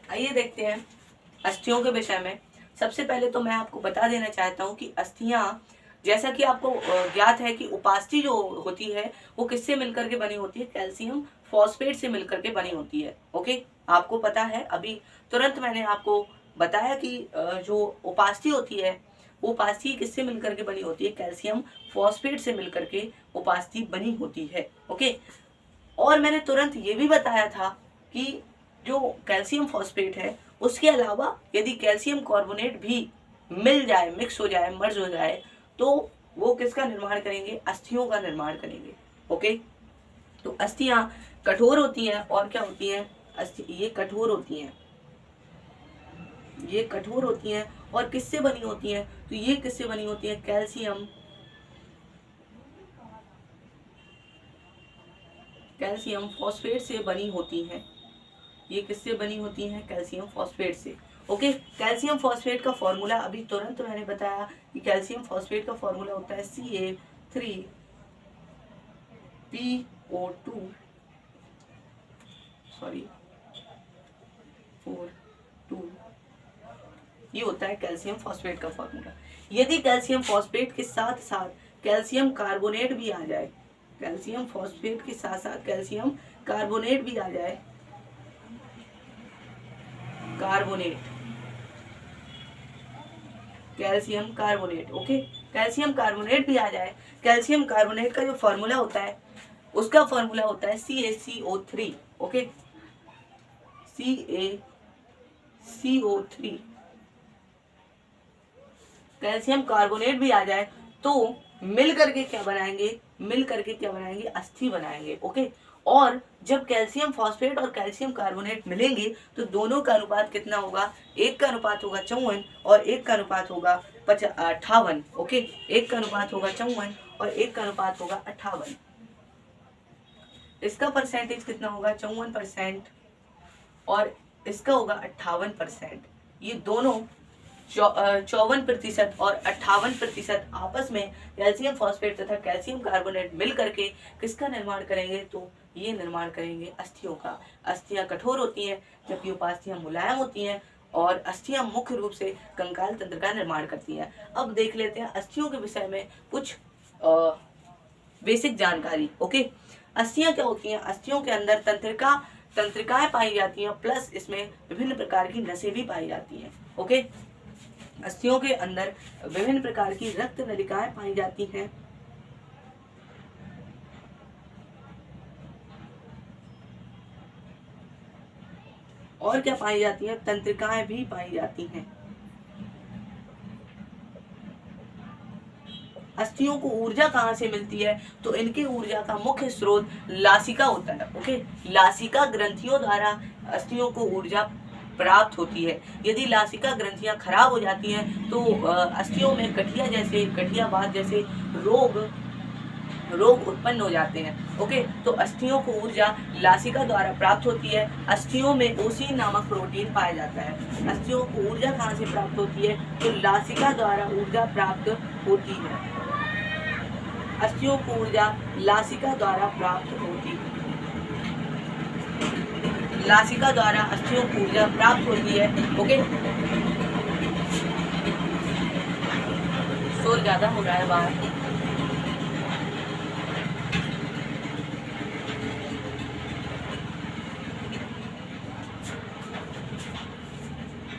Speaker 1: आइए देखते हैं अस्थियों के विषय में। सबसे पहले तो मैं आपको बता देना चाहता हूँ कि अस्थियां, जैसा कि आपको ज्ञात है कि उपास्थि जो होती है वो किससे मिलकर के बनी होती है? कैल्शियम फॉस्फेट से मिलकर के बनी होती है। ओके, आपको पता है, अभी तुरंत मैंने आपको बताया कि जो उपास्थि होती है वो उपास्थि किससे मिलकर के बनी होती है? कैल्शियम फॉस्फेट से मिलकर के उपास्थि बनी होती है। ओके, और मैंने तुरंत ये भी बताया था कि जो कैल्शियम फॉस्फेट है उसके अलावा यदि कैल्शियम कार्बोनेट भी मिल जाए, मिक्स हो जाए, मर्ज हो जाए, तो वो किसका निर्माण करेंगे? अस्थियों का निर्माण करेंगे। ओके, तो अस्थियां कठोर होती हैं। और क्या होती हैं? ये कठोर होती हैं। ये कठोर होती हैं और किससे बनी होती हैं? तो ये किससे बनी होती हैं? कैल्शियम फॉस्फेट से बनी होती हैं। ये किससे बनी होती हैं? कैल्शियम फॉस्फेट से। ओके, कैल्शियम फॉस्फेट का फॉर्मूला अभी तुरंत मैंने बताया कि कैल्शियम फॉस्फेट का फॉर्मूला होता है CA3PO2 4 2। ये होता है कैल्शियम फॉस्फेट का फॉर्मूला। यदि कैल्शियम फॉस्फेट के साथ साथ कैल्शियम कार्बोनेट भी आ जाए, कैल्शियम फॉस्फेट के साथ साथ कैल्शियम कार्बोनेट भी आ जाए, calcium carbonate. Okay, calcium carbonate भी आ जाए। कैल्शियम कार्बोनेट का जो फॉर्मूला होता है उसका फॉर्मूला होता है CaCO3। Okay, CaCO3। Calcium carbonate भी आ जाए तो मिल करके क्या बनाएंगे? अस्थि बनाएंगे। ओके, और जब कैल्शियम फॉस्फेट और कैल्शियम कार्बोनेट मिलेंगे तो दोनों का अनुपात कितना होगा? एक का अनुपात होगा 54 और एक का अनुपात होगा 58। ओके, एक का अनुपात होगा 54 और एक का अनुपात होगा 58। इसका परसेंटेज कितना होगा? 54% और इसका होगा 58%। ये दोनों 54% और 58% आपस में कैल्शियम फॉस्फेट तथा कैल्शियम कार्बोनेट मिल करके किसका निर्माण करेंगे? तो ये निर्माण करेंगे अस्थियों का। अस्थियां कठोर होती हैं जबकि उपास्थियां मुलायम होती हैं, और अस्थियां मुख्य रूप से कंकाल तंत्र का निर्माण करती हैं। अब देख लेते हैं अस्थियों के विषय में कुछ बेसिक जानकारी। ओके, अस्थियां क्या होती हैं? अस्थियों के अंदर तंत्रिकाएं पाई जाती हैं, प्लस इसमें विभिन्न प्रकार की नसें भी पाई जाती हैं। ओके, अस्थियों के अंदर विभिन्न प्रकार की रक्त नलिकाएं पाई जाती हैं, और क्या पाई जाती हैं? तंत्रिकाएं भी पाई जाती हैं। अस्थियों को ऊर्जा कहाँ से मिलती है? तो इनके ऊर्जा का मुख्य स्रोत लासिका होता है। ओके, लासिका ग्रंथियों द्वारा अस्थियों को ऊर्जा प्राप्त होती है। यदि लासिका ग्रंथियां खराब हो जाती हैं तो अस्थियों में गठियावात जैसे रोग उत्पन्न हो जाते हैं। ओके, तो अस्थियों को ऊर्जा लासिका द्वारा प्राप्त होती है। अस्थियों में ओसीन नामक प्रोटीन पाया जाता है। अस्थियों को ऊर्जा कहाँ से प्राप्त होती है? तो लासिका द्वारा ऊर्जा प्राप्त होती है। अस्थियों को ऊर्जा लासिका द्वारा प्राप्त होती है। लासिका द्वारा अस्थियों को ऊर्जा प्राप्त होती है। ओके, शोर ज्यादा हो रहा है बाहर।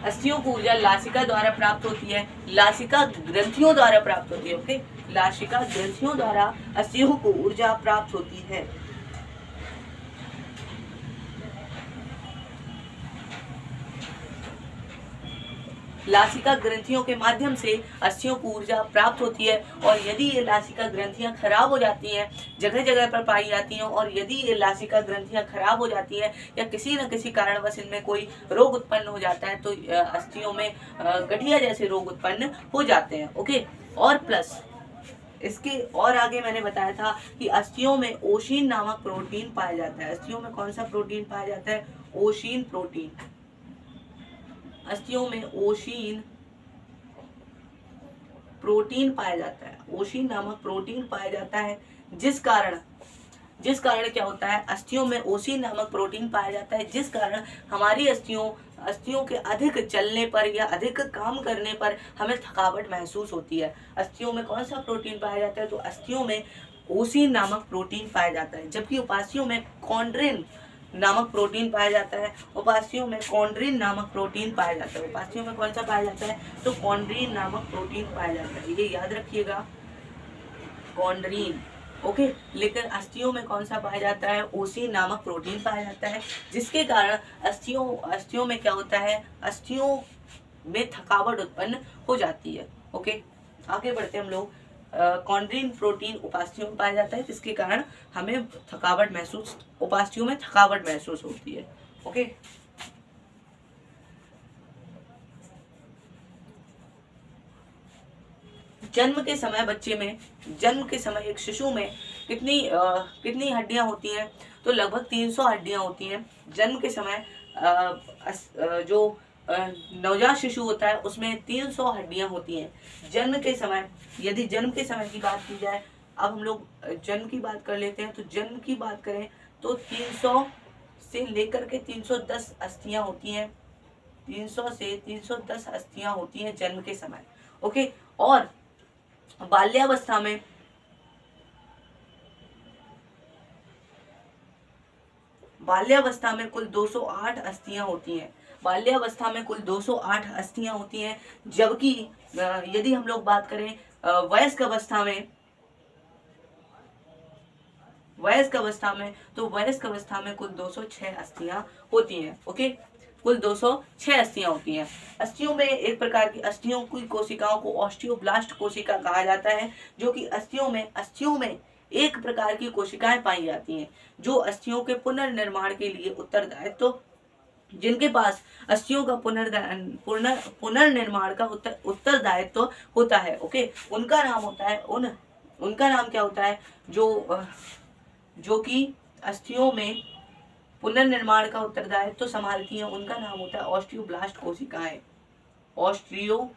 Speaker 1: अस्थियों को ऊर्जा लासिका द्वारा प्राप्त होती है। लासिका ग्रंथियों द्वारा प्राप्त होती है। ओके, लासिका ग्रंथियों द्वारा अस्थियों को ऊर्जा प्राप्त होती है। लासिका ग्रंथियों के माध्यम से अस्थियों को ऊर्जा प्राप्त होती है। और यदि ये लासिका ग्रंथियां खराब हो जाती हैं, जगह जगह पर पाई जाती हैं, और यदि ये लासिका ग्रंथियां खराब हो जाती हैं या किसी न किसी कारणवश इनमें कोई रोग उत्पन्न हो जाता है, तो अस्थियों में गठिया जैसे रोग उत्पन्न हो जाते हैं। ओके, और प्लस इसके और आगे मैंने बताया था कि अस्थियों में ओशीन नामक प्रोटीन पाया जाता है। अस्थियों में कौन सा प्रोटीन पाया जाता है? ओशीन प्रोटीन। अस्थियों में ओशीन प्रोटीन पाया जाता है। ओशीन नामक प्रोटीन पाया जाता है, जिस कारण क्या होता है? अस्थियों में ओशीन नामक प्रोटीन पाया जाता है, जिस कारण हमारी अस्थियों के अधिक चलने पर या अधिक काम करने पर हमें थकावट महसूस होती है। अस्थियों में कौन सा प्रोटीन पाया जाता है? तो अस्थियों में ओशीन नामक प्रोटीन पाया जाता है। जबकि उपास्थियों में कॉन्ड्रिन नामक प्रोटीन पाया जाता है। उपास्थियों में कॉन्ड्रिन नामक प्रोटीन पाया जाता है। उपास्थियों में कौन सा पाया जाता है? तो कॉन्ड्रिन नामक प्रोटीन पाया जाता है। ये याद रखिएगा, कॉन्ड्रिन। ओके, लेकिन अस्थियों में कौन सा पाया जाता है? ओशीन नामक प्रोटीन पाया जाता है, जिसके कारण अस्थियों में क्या होता है? अस्थियों में थकावट उत्पन्न हो जाती है। ओके, आगे बढ़ते हम लोग। कॉन्ड्रिन प्रोटीन उपास्थियों में पाया जाता है, जिसके कारण हमें उपास्थियों में थकावट महसूस होती है। ओके, जन्म के समय एक शिशु में कितनी हड्डियां होती हैं? तो लगभग 300 हड्डियां होती हैं। जन्म के समय जो नवजात शिशु होता है उसमें 300 हड्डियां होती हैं। यदि जन्म के समय की बात की जाए, अब हम लोग जन्म की बात कर लेते हैं। तो जन्म की बात करें तो 300 से लेकर के 310 अस्थियां होती हैं। 300 से 310 अस्थियां होती हैं जन्म के समय। ओके, और बाल्यावस्था में कुल 208 अस्थियां होती हैं। बाल्यावस्था में कुल 208 अस्थियां होती हैं। जबकि यदि हम लोग बात करें वयस्क अवस्था में, तो वयस्क अवस्था में कुल 206 अस्थियां होती हैं। ओके, कुल 206 अस्थियां होती हैं। अस्थियों में एक प्रकार की अस्थियों की कोशिकाओं को ऑस्टियोब्लास्ट कोशिका कहा जाता है, जो कि अस्थियों में एक प्रकार की कोशिकाएं पाई जाती हैं, जो अस्थियों के पुनर्निर्माण के लिए उत्तरदायित्व जिनके पास अस्थियों का पुनर्निर्माण का उत्तरदायित्व होता है। ओके, उनका नाम क्या होता है? जो कि अस्थियों में पुनर्निर्माण का उत्तरदायित्व संभालती हैं, उनका नाम होता है ऑस्टियोब्लास्ट कोशिकाएं। ऑस्टियोब्लास्ट।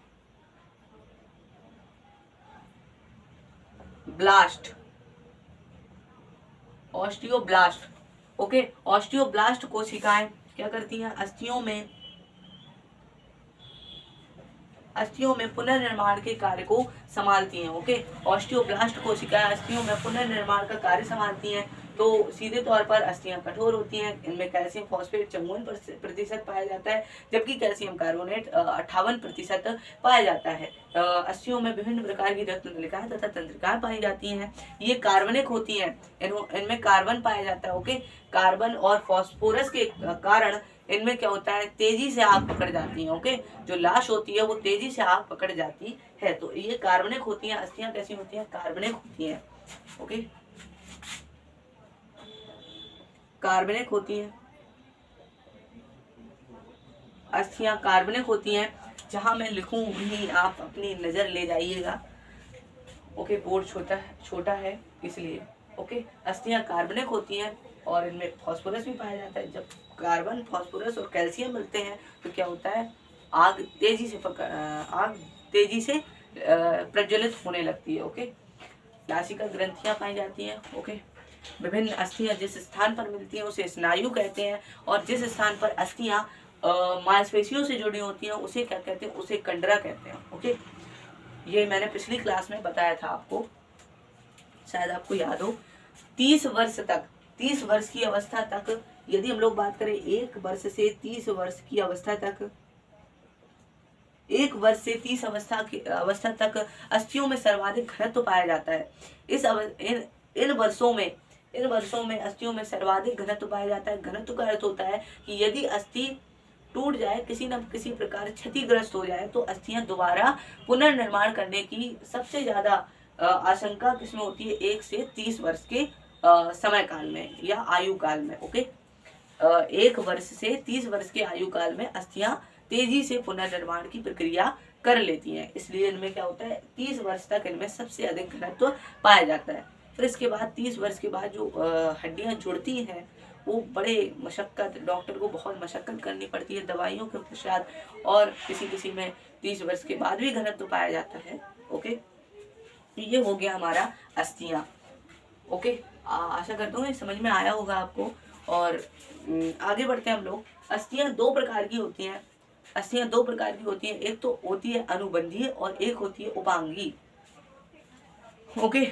Speaker 1: ओके, ऑस्टियोब्लास्ट कोशिकाएं क्या करती हैं? अस्थियों में पुनर्निर्माण के कार्य को संभालती हैं। ओके, ऑस्टियोब्लास्ट कोशिकाएं अस्थियों में पुनर्निर्माण का कार्य संभालती हैं। तो सीधे तौर पर अस्थियां कठोर होती हैं। इनमें कैल्शियम फॉस्फेट 54% पाया जाता है, जबकि कैल्शियम कार्बोनेट 58% पाया जाता है। अस्थियों में विभिन्न प्रकार की रक्त नलिकाएं तथा तंत्रिकाएं पाई जाती हैं। ये कार्बनिक होती हैं। इनमें कार्बन पाया जाता है। ओके, कार्बन और फास्फोरस के कारण इनमें क्या होता है? तेजी से आग पकड़ जाती है। ओके, जो लाश होती है वो तेजी से आग पकड़ जाती है। तो ये कार्बनिक होती हैं। अस्थियां कैसी होती हैं? कार्बनिक होती हैं। ओके, कार्बनिक होती हैं। अस्थियां कार्बनिक होती हैं। जहां मैं लिखूं वहीं आप अपनी नजर ले जाइएगा। ओके, बोर्ड छोटा है इसलिए। ओके, अस्थियां कार्बनिक होती हैं और इनमें फास्फोरस भी पाया जाता है। जब कार्बन, फास्फोरस और कैल्शियम मिलते हैं तो क्या होता है, आग तेजी से प्रज्वलित होने लगती है। ओके, नासिका ग्रंथियां पाई जाती हैं। ओके, विभिन्न अस्थियां जिस स्थान पर मिलती हैं उसे स्नायु कहते हैं, और जिस स्थान पर अस्थियां मांसपेशियों से जुड़ी होती हैं उसे क्या कहते हैं, उसे कंडरा कहते हैं। ओके, ये मैंने पिछली क्लास में बताया था आपको, शायद आपको याद हो। 30 वर्ष तक, 30 वर्ष की अवस्था तक, यदि हम लोग बात करें 1 वर्ष से 30 वर्ष की अवस्था तक, 1 वर्ष से 30 अवस्था तक अस्थियों में सर्वाधिक घनत्व पाया जाता है। इन वर्षों में अस्थियों में सर्वाधिक घनत्व पाया जाता है। घनत्व का अर्थ होता है कि यदि अस्थि टूट जाए, किसी न किसी प्रकार क्षतिग्रस्त हो जाए, तो अस्थियां दोबारा पुनर्निर्माण करने की सबसे ज्यादा आशंका किसमें होती है, 1 से 30 वर्ष के समय काल में या आयु काल में। ओके, 1 वर्ष से 30 वर्ष के आयु काल में अस्थियां तेजी से पुनर्निर्माण की प्रक्रिया कर लेती हैं। इसलिए इनमें क्या होता है, 30 वर्ष तक इनमें सबसे अधिक घनत्व पाया जाता है। फिर इसके बाद 30 वर्ष के बाद जो हड्डियां जुड़ती हैं वो बड़े मशक्कत, डॉक्टर को बहुत मशक्कत करनी पड़ती है दवाइयों के पश्चात, और किसी में 30 वर्ष के बाद भी घनत्व पाया जाता है। ओके, ये हो गया हमारा अस्थियां। ओके, आशा करता हूँ समझ में आया होगा आपको। और आगे बढ़ते हैं हम लोग। अस्थियां 2 प्रकार की होती हैं। अस्थियां 2 प्रकार की होती हैं, एक तो होती है अनुबंधीय और एक होती है उपांगी। ओके,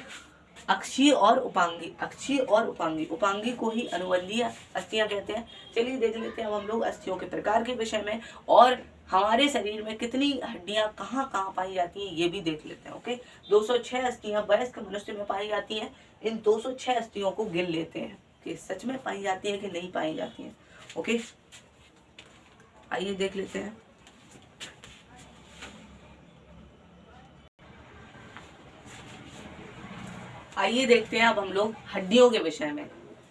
Speaker 1: अक्षीय और उपांगी, अक्षीय और उपांगी। उपांगी को ही अनुबंधीय अस्थियां कहते हैं। चलिए देख लेते हैं अब हम लोग अस्थियों के प्रकार के विषय में, और हमारे शरीर में कितनी हड्डियां कहाँ कहाँ पाई जाती हैं ये भी देख लेते हैं। ओके, 206 अस्थियां वयस्क मनुष्य में पाई जाती हैं। इन 206 अस्थियों को गिन लेते हैं कि सच में पाई जाती है कि नहीं पाई जाती है। ओके, आइए देख लेते हैं। आइए देखते हैं अब हम लोग हड्डियों के विषय में।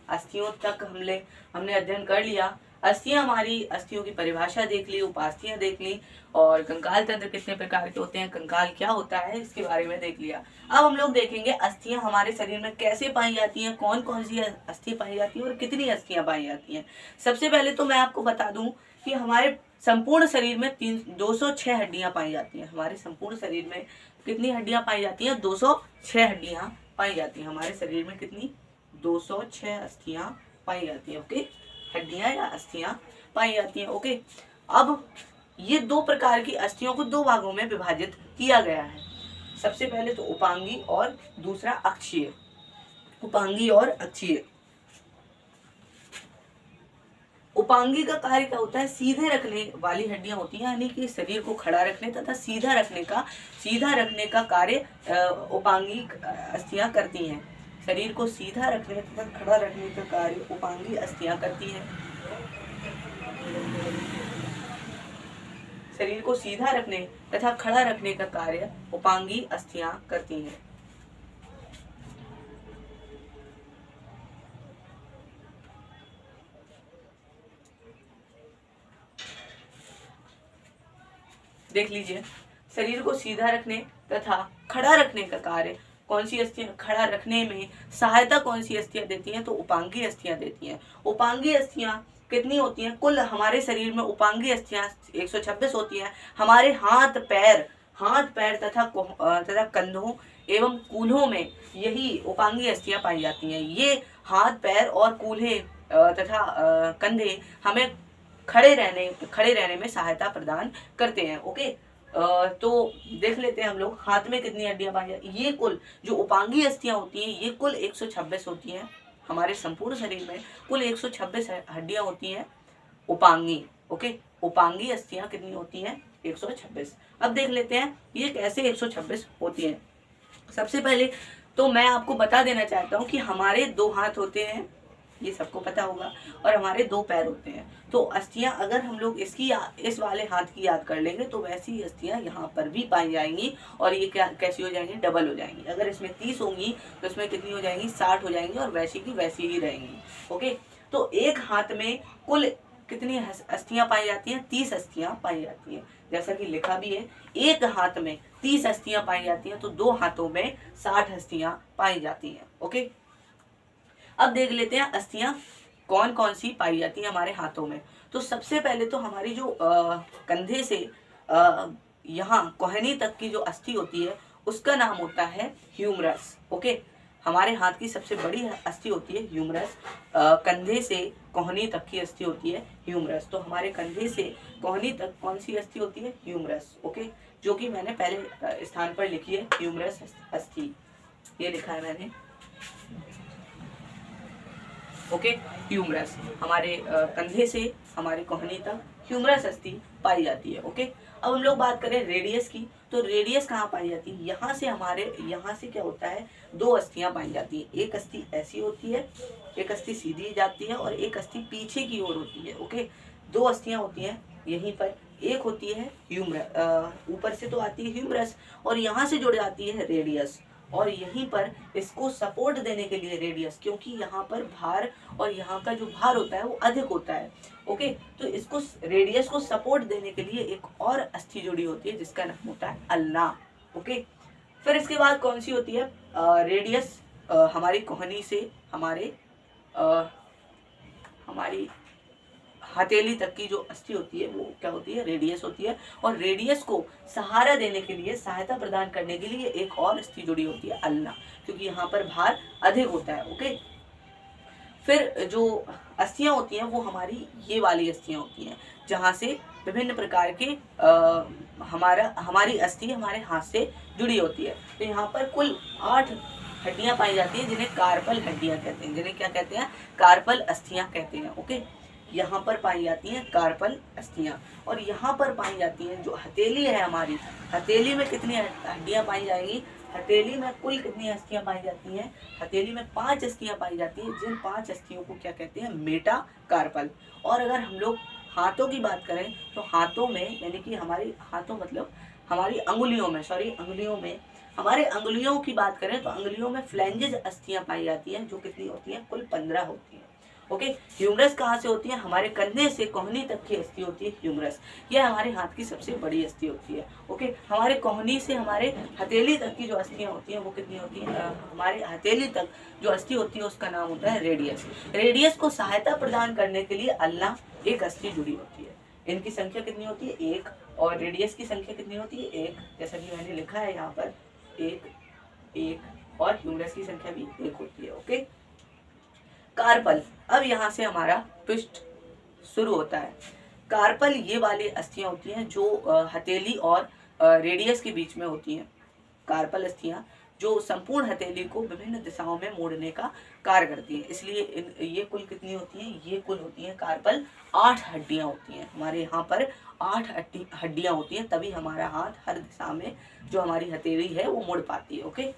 Speaker 1: अस्थियों तक हमने अध्ययन कर लिया। अस्थियां, हमारी अस्थियों की परिभाषा देख ली, उपास्थियां देख ली, और कंकाल तंत्र कितने प्रकार के होते हैं, कंकाल क्या होता है, इसके बारे में देख लिया। अब हम लोग देखेंगे अस्थियां हमारे शरीर में कैसे पाई जाती हैं, कौन कौन सी अस्थि पाई जाती है और कितनी अस्थियां पाई जाती हैं। सबसे पहले तो मैं आपको बता दूं कि हमारे संपूर्ण शरीर में 206 हड्डियां पाई जाती हैं। हमारे संपूर्ण शरीर में कितनी हड्डियां पाई जाती हैं, 206 हड्डियां पाई जाती हैं हमारे शरीर में। कितनी, 206 अस्थियां पाई जाती हैं। ओके, हड्डियां या अस्थियां पाई जाती हैं। ओके, अब ये 2 प्रकार की अस्थियों को 2 भागों में विभाजित किया गया है। सबसे पहले तो उपांगी और दूसरा अक्षीय। उपांगी और अक्षीय। उपांगी का कार्य क्या होता है, सीधे रखने वाली हड्डियां होती हैं, यानी कि शरीर को खड़ा रखने तथा सीधा रखने का कार्य उपांगी अस्थियां करती हैं। शरीर को सीधा रखने तथा खड़ा रखने का कार्य उपांगी अस्थियां करती हैं। शरीर को सीधा रखने तथा खड़ा रखने का कार्य उपांगी अस्थियां करती हैं। देख लीजिए, शरीर को सीधा रखने तथा खड़ा रखने का कार्य कौन सी अस्थियां, खड़ा रखने में सहायता कौन सी अस्थियां देती हैं, तो उपांगी अस्थियां देती हैं। उपांगी अस्थियां कितनी होती हैं, कुल हमारे शरीर में उपांगी अस्थियां 126 होती हैं। हमारे हाथ पैर तथा कंधों एवं कूल्हों में यही उपांगी अस्थियां पाई जाती हैं। ये हाथ, पैर और कूल्हे तथा कंधे हमें खड़े रहने में सहायता प्रदान करते हैं। ओके, तो देख लेते हैं हम लोग हाथ में कितनी हड्डियां पाई जाती हैं। ये कुल जो उपांगी अस्थियां होती हैं ये कुल 126 होती हैं। हमारे संपूर्ण शरीर में कुल 126 हड्डियां होती हैं उपांगी। ओके, उपांगी अस्थियां कितनी होती हैं, 126। अब देख लेते हैं ये कैसे 126 होती हैं। सबसे पहले तो मैं आपको बता देना चाहता हूँ कि हमारे 2 हाथ होते हैं, ये सबको पता होगा, और हमारे 2 पैर होते हैं। तो अस्थियां अगर हम लोग इस वाले हाथ की याद कर लेंगे तो वैसी अस्थियां यहाँ पर भी पाई जाएंगी, और ये कैसी हो जाएंगी, डबल हो जाएंगी। अगर इसमें 30 होंगी तो इसमें कितनी हो जाएंगी, 60 हो जाएंगी, और वैसी की वैसी ही रहेंगी। ओके, तो एक हाथ में कुल कितनी अस्थियां पाई जाती हैं, 30 अस्थियां पाई जाती हैं। जैसा कि लिखा भी है, एक हाथ में 30 अस्थियां पाई जाती हैं, तो 2 हाथों में 60 अस्थियां पाई जाती हैं। ओके, अब देख लेते हैं अस्थियां कौन कौन सी पाई जाती हैं हमारे हाथों में। तो सबसे पहले तो हमारी जो कंधे से यहाँ कोहनी तक की जो अस्थि होती है उसका नाम होता है ह्यूमरस। ओके, हमारे हाथ की सबसे बड़ी अस्थि होती है ह्यूमरस। कंधे से कोहनी तक की अस्थि होती है ह्यूमरस। तो हमारे कंधे से कोहनी तक कौन सी अस्थि होती है? ह्यूमरस। ओके, जो कि मैंने पहले स्थान पर लिखी है ह्यूमरस अस्थि, ये लिखा है मैंने। ओके, ह्यूमरस हमारे कंधे से हमारे कोहनी तक ह्यूमरस अस्थि पाई जाती है। ओके, अब हम लोग बात करें रेडियस की। तो रेडियस कहाँ पाई जाती है? यहाँ से हमारे यहाँ से क्या होता है, दो अस्थियां पाई जाती है। एक अस्थि ऐसी होती है, एक अस्थि सीधी जाती है और एक अस्थि पीछे की ओर होती है। ओके, दो अस्थियां होती हैं यहीं पर। एक होती है ह्यूमरस, ऊपर से तो आती है ह्यूमरस और यहाँ से जुड़ जाती है रेडियस, और यहीं पर इसको सपोर्ट देने के लिए रेडियस, क्योंकि यहाँ पर भार और यहाँ का जो भार होता है वो अधिक होता है। ओके, तो इसको रेडियस को सपोर्ट देने के लिए एक और अस्थि जुड़ी होती है जिसका नाम होता है अल्ना। ओके, फिर इसके बाद कौन सी होती है? रेडियस हमारी कोहनी से हमारी हथेली तक की जो अस्थि होती है वो क्या होती है? रेडियस होती है। और रेडियस को सहारा देने के लिए, सहायता प्रदान करने के लिए एक और अस्थि जुड़ी होती है अल्ना, क्योंकि यहाँ पर भार अधिक होता है। ओके, फिर जो अस्थियां होती हैं वो हमारी ये वाली अस्थियां होती हैं जहाँ से विभिन्न प्रकार के हमारी अस्थि हमारे हाथ से जुड़ी होती है। तो यहाँ पर कुल 8 हड्डियां पाई जाती हैं जिन्हें कार्पल हड्डियां कहते हैं। जिन्हें क्या कहते हैं? कार्पल अस्थियां कहते हैं। ओके, यहाँ पर पाई जाती हैं कार्पल अस्थियां। और यहाँ पर पाई जाती हैं जो हथेली है हमारी, हथेली में कितनी हड्डियां पाई जाएंगी? हथेली में कुल कितनी अस्थियां पाई जाती हैं? हथेली में 5 अस्थियां पाई जाती हैं, जिन 5 अस्थियों को क्या कहते हैं? Metacarpal. और अगर हम लोग हाथों की बात करें तो हाथों में, यानी कि हमारी हाथों मतलब हमारी अंगुलियों में, अंगुलियों में, हमारे अंगुलियों की बात करें तो अंगुलियों में फ्लैंजेस अस्थियां पाई जाती हैं, जो कितनी होती हैं? कुल 15 होती हैं। ओके, ह्यूमरस कहाँ से होती है? हमारे कंधे से कोहनी तक की अस्थि होती है ह्यूमरस। यह हमारे हाथ की सबसे बड़ी अस्थि होती है। ओके, हमारे कोहनी से हमारे हथेली तक की जो अस्थियां होती हैं वो कितनी होती हैं? हमारे हथेली तक जो अस्थि होती है उसका नाम होता है रेडियस। रेडियस को सहायता प्रदान करने के लिए अल्ना एक अस्थि जुड़ी होती है। इनकी संख्या कितनी होती है? 1। और रेडियस की संख्या कितनी होती है? 1, जैसा कि मैंने लिखा है यहाँ पर 1, 1। और ह्यूमरस की संख्या भी 1 होती है। Okay, carpal. अब यहाँ से हमारा ट्विस्ट शुरू होता है। कार्पल ये वाली अस्थियां होती हैं जो हथेली और रेडियस के बीच में होती हैं। कार्पल अस्थियां जो संपूर्ण हथेली को विभिन्न दिशाओं में मोड़ने का कार्य करती हैं। इसलिए ये कुल कितनी होती हैं? ये कुल होती हैं कार्पल 8 हड्डियां होती हैं। हमारे यहाँ पर 8 हड्डियां होती हैं, तभी हमारा हाथ हर दिशा में जो हमारी हथेली है वो मुड़ पाती है। ओके,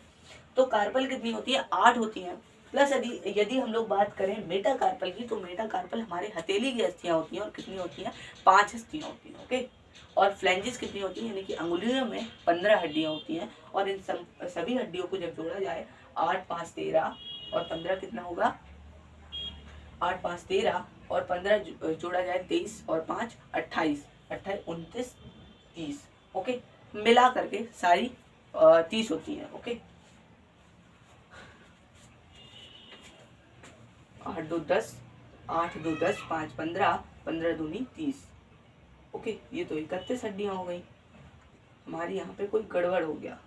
Speaker 1: तो कार्पल कितनी होती है? 8 होती हैं। प्लस यदि हम लोग बात करें मेटा कार्पल की, तो मेटा कार्पल हमारे हथेली की अस्थियां होती हैं और कितनी होती हैं? 5 अस्थियां होती हैं। ओके, और फ्लैंजेस कितनी होती है? यानी कि अंगुलियों में 15 हड्डियां होती हैं। और इन सभी हड्डियों को जब जोड़ा जाए 8, 5, 13 और 15 कितना होगा? 8, 5, 13 और 15 जोड़ा जाए 23 और 5 28, 29, 30। ओके, मिला करके सारी 30 होती हैं। ओके, 8 2 10, 8 2 10, 5 15, 15 दूनी 30। ओके, ये तो 31 हड्डियां हो गई। हमारी यहाँ पे कोई गड़बड़ हो गया।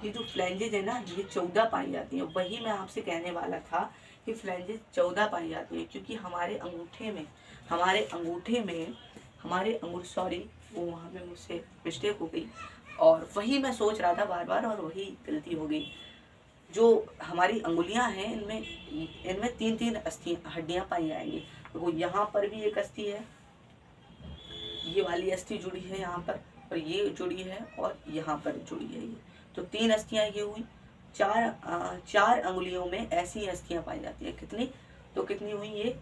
Speaker 1: ये जो फ्लैंजेज है ना, ये 14 पाई जाती है। वही मैं आपसे कहने वाला था कि फ्लैंजेज 14 पाई जाती है, क्योंकि हमारे अंगूठे सॉरी, वो वहाँ पे मुझसे मिस्टेक हो गई और वही मैं सोच रहा था बार बार और वही गलती हो गई। जो हमारी अंगुलियां हैं इनमें 3-3 हड्डियां पाई जाएंगी। तो वो यहाँ पर भी एक अस्थि है, ये वाली अस्थि जुड़ी है यहाँ पर, और ये जुड़ी है और यहाँ पर जुड़ी है ये। तो 3 अस्थियां ये हुई। 4 अंगुलियों में ऐसी अस्थियां पाई जाती है। कितनी? तो कितनी हुई ये?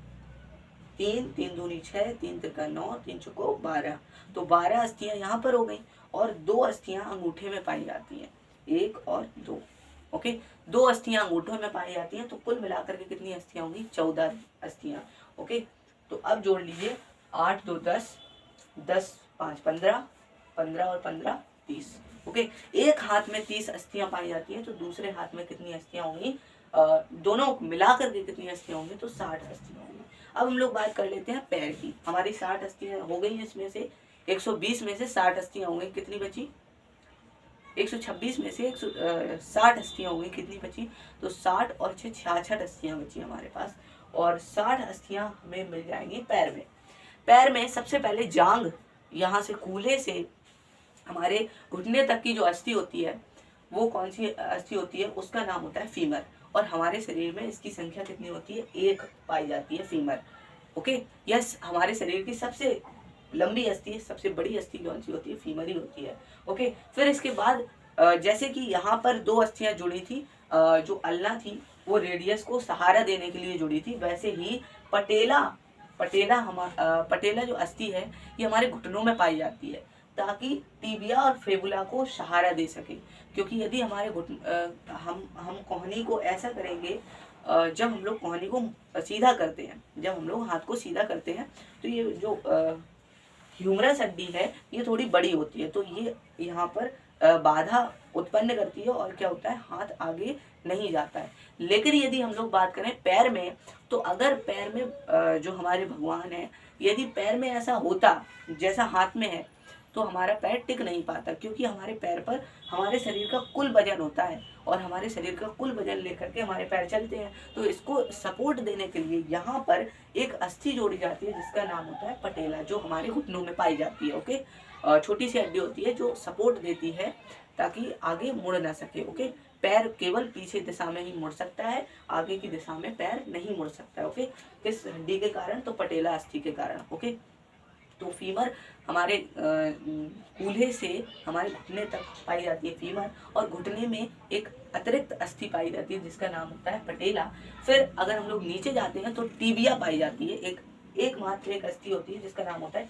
Speaker 1: 3, 3 दूनी 6, 3 तिरका 9, 3 चौको 12। तो 12 अस्थियां यहाँ पर हो गई और 2 अस्थियां अंगूठे में पाई जाती हैं, 1 और 2। ओके, 2 अस्थियां अंगूठों में पाई जाती हैं। तो कुल मिलाकर के कितनी अस्थियां होंगी? 14 अस्थियां। ओके, तो अब जोड़ लीजिए 8 2 10, 10 5 15, 15 और 15 30। ओके, एक हाथ में 30 अस्थियां पाई जाती हैं, तो दूसरे हाथ में कितनी अस्थियां होंगी, दोनों मिला करके कितनी अस्थियां होंगी, तो 60 अस्थियां होंगी। अब हम लोग बात कर लेते हैं पैर की। हमारी 60 अस्थियां हो गई, इसमें से 120 में से 60 अस्थियां होंगी, कितनी बची, 126 में से 160 अस्थियां होंगी, कितनी बची, तो 60 और 6 66 अस्थियां बची हमारे पास। और 60 अस्थियां हमें मिल जाएंगी पैर में। पैर में सबसे पहले जांग, यहाँ से कूल्हे से हमारे घुटने तक की जो अस्थि होती है, वो कौन सी अस्थि होती है, उसका नाम होता है फीमर। और हमारे शरीर में इसकी संख्या कितनी होती है, 1 पाई जाती है, फीमर। ओके, यस, हमारे शरीर की सबसे लंबी अस्थि, सबसे बड़ी अस्थि कौन सी होती है, फीमर ही होती है। ओके, फिर इसके बाद जैसे कि यहाँ पर 2 अस्थियां जुड़ी थी, जो अल्ना थी वो रेडियस को सहारा देने के लिए जुड़ी थी, वैसे ही पटेला जो अस्थि है ये हमारे घुटनों में पाई जाती है, ताकि टिबिया और फेबुला को सहारा दे सके। क्योंकि यदि हमारे हम कोहनी को ऐसा करेंगे, जब हम लोग कोहनी को सीधा करते हैं, जब हम लोग हाथ को सीधा करते हैं, तो ये जो ह्यूमरस हड्डी है ये थोड़ी बड़ी होती है, तो ये यहाँ पर बाधा उत्पन्न करती है, और क्या होता है, हाथ आगे नहीं जाता है। लेकिन यदि हम लोग बात करें पैर में, तो अगर पैर में जो हमारे भगवान है, यदि पैर में ऐसा होता जैसा हाथ में है, तो हमारा पैर टिक नहीं पाता, क्योंकि हमारे पैर पर हमारे शरीर का कुल वजन होता है, और हमारे शरीर का कुल वजन लेकर के हमारे पैर चलते हैं। तो इसको सपोर्ट देने के लिए यहाँ पर एक अस्थि जोड़ी जाती है, जिसका नाम होता है पटेला, जो हमारे घुटनों में पाई जाती है। ओके, छोटी सी हड्डी होती है जो सपोर्ट देती है ताकि आगे मुड़ ना सके। ओके, पैर केवल पीछे दिशा में ही मुड़ सकता है, आगे की दिशा में पैर नहीं मुड़ सकता है। ओके, किस हड्डी के कारण, तो पटेला अस्थि के कारण। ओके, तो फीमर हमारे कूल्हे से हमारे घुटने तक पाई जाती है फीमर, और घुटने में एक अतिरिक्त अस्थि पाई जाती है जिसका नाम होता है पटेला। फिर अगर हम लोग नीचे जाते हैं तो टीबिया पाई जाती है, एकमात्र एक अस्थि होती है जिसका नाम होता है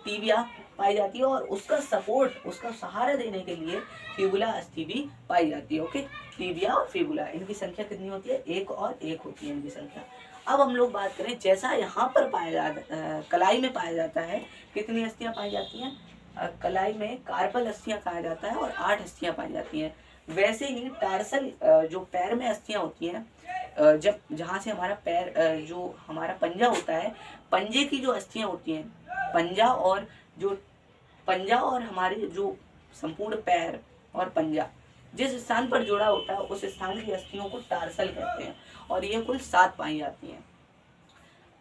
Speaker 1: टीबिया पाई जाती है, और उसका सपोर्ट, उसका सहारा देने के लिए फिबुला अस्थि भी पाई जाती है। ओके, टीबिया और फिबुला, इनकी संख्या कितनी होती है, 1 और 1 होती है इनकी संख्या। अब हम लोग बात करें, जैसा यहाँ पर पाया जाता, कलाई में पाया जाता है, कितनी अस्थियां पाई जाती हैं, कलाई में कार्पल अस्थियां पाया जाता है और 8 अस्थियां पाई जाती हैं। वैसे ही टार्सल, जो पैर में अस्थियां होती हैं, जब जहाँ से हमारा पैर, जो हमारा पंजा होता है, पंजे की जो अस्थियां होती हैं, पंजा और हमारे जो संपूर्ण पैर और पंजा जिस स्थान पर जुड़ा होता है, उस स्थान की अस्थियों को टार्सल कहते हैं, और ये कुल 7 पाई जाती हैं।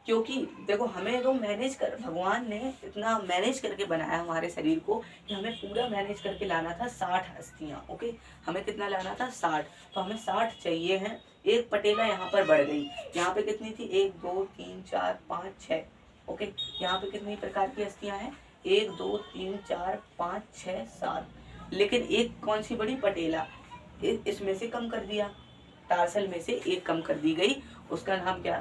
Speaker 1: क्योंकि देखो, हमें तो भगवान ने इतना मैनेज करके बनाया हमारे शरीर को, कि हमें पूरा मैनेज करके लाना था 60 अस्थियां। ओके, हमें कितना लाना था, 60, तो हमें 60 चाहिए हैं। एक पटेला यहाँ पर बढ़ गई, यहाँ पे कितनी थी, 1 2 3 4 5 6। ओके, यहाँ पे कितनी प्रकार की अस्थियां हैं, 1 2 3 4 5 6 7, लेकिन एक कौन सी बड़ी, पटेला, इसमें से कम कर दिया, टार्सल में से 1 कम कर दी गई, उसका नाम क्या,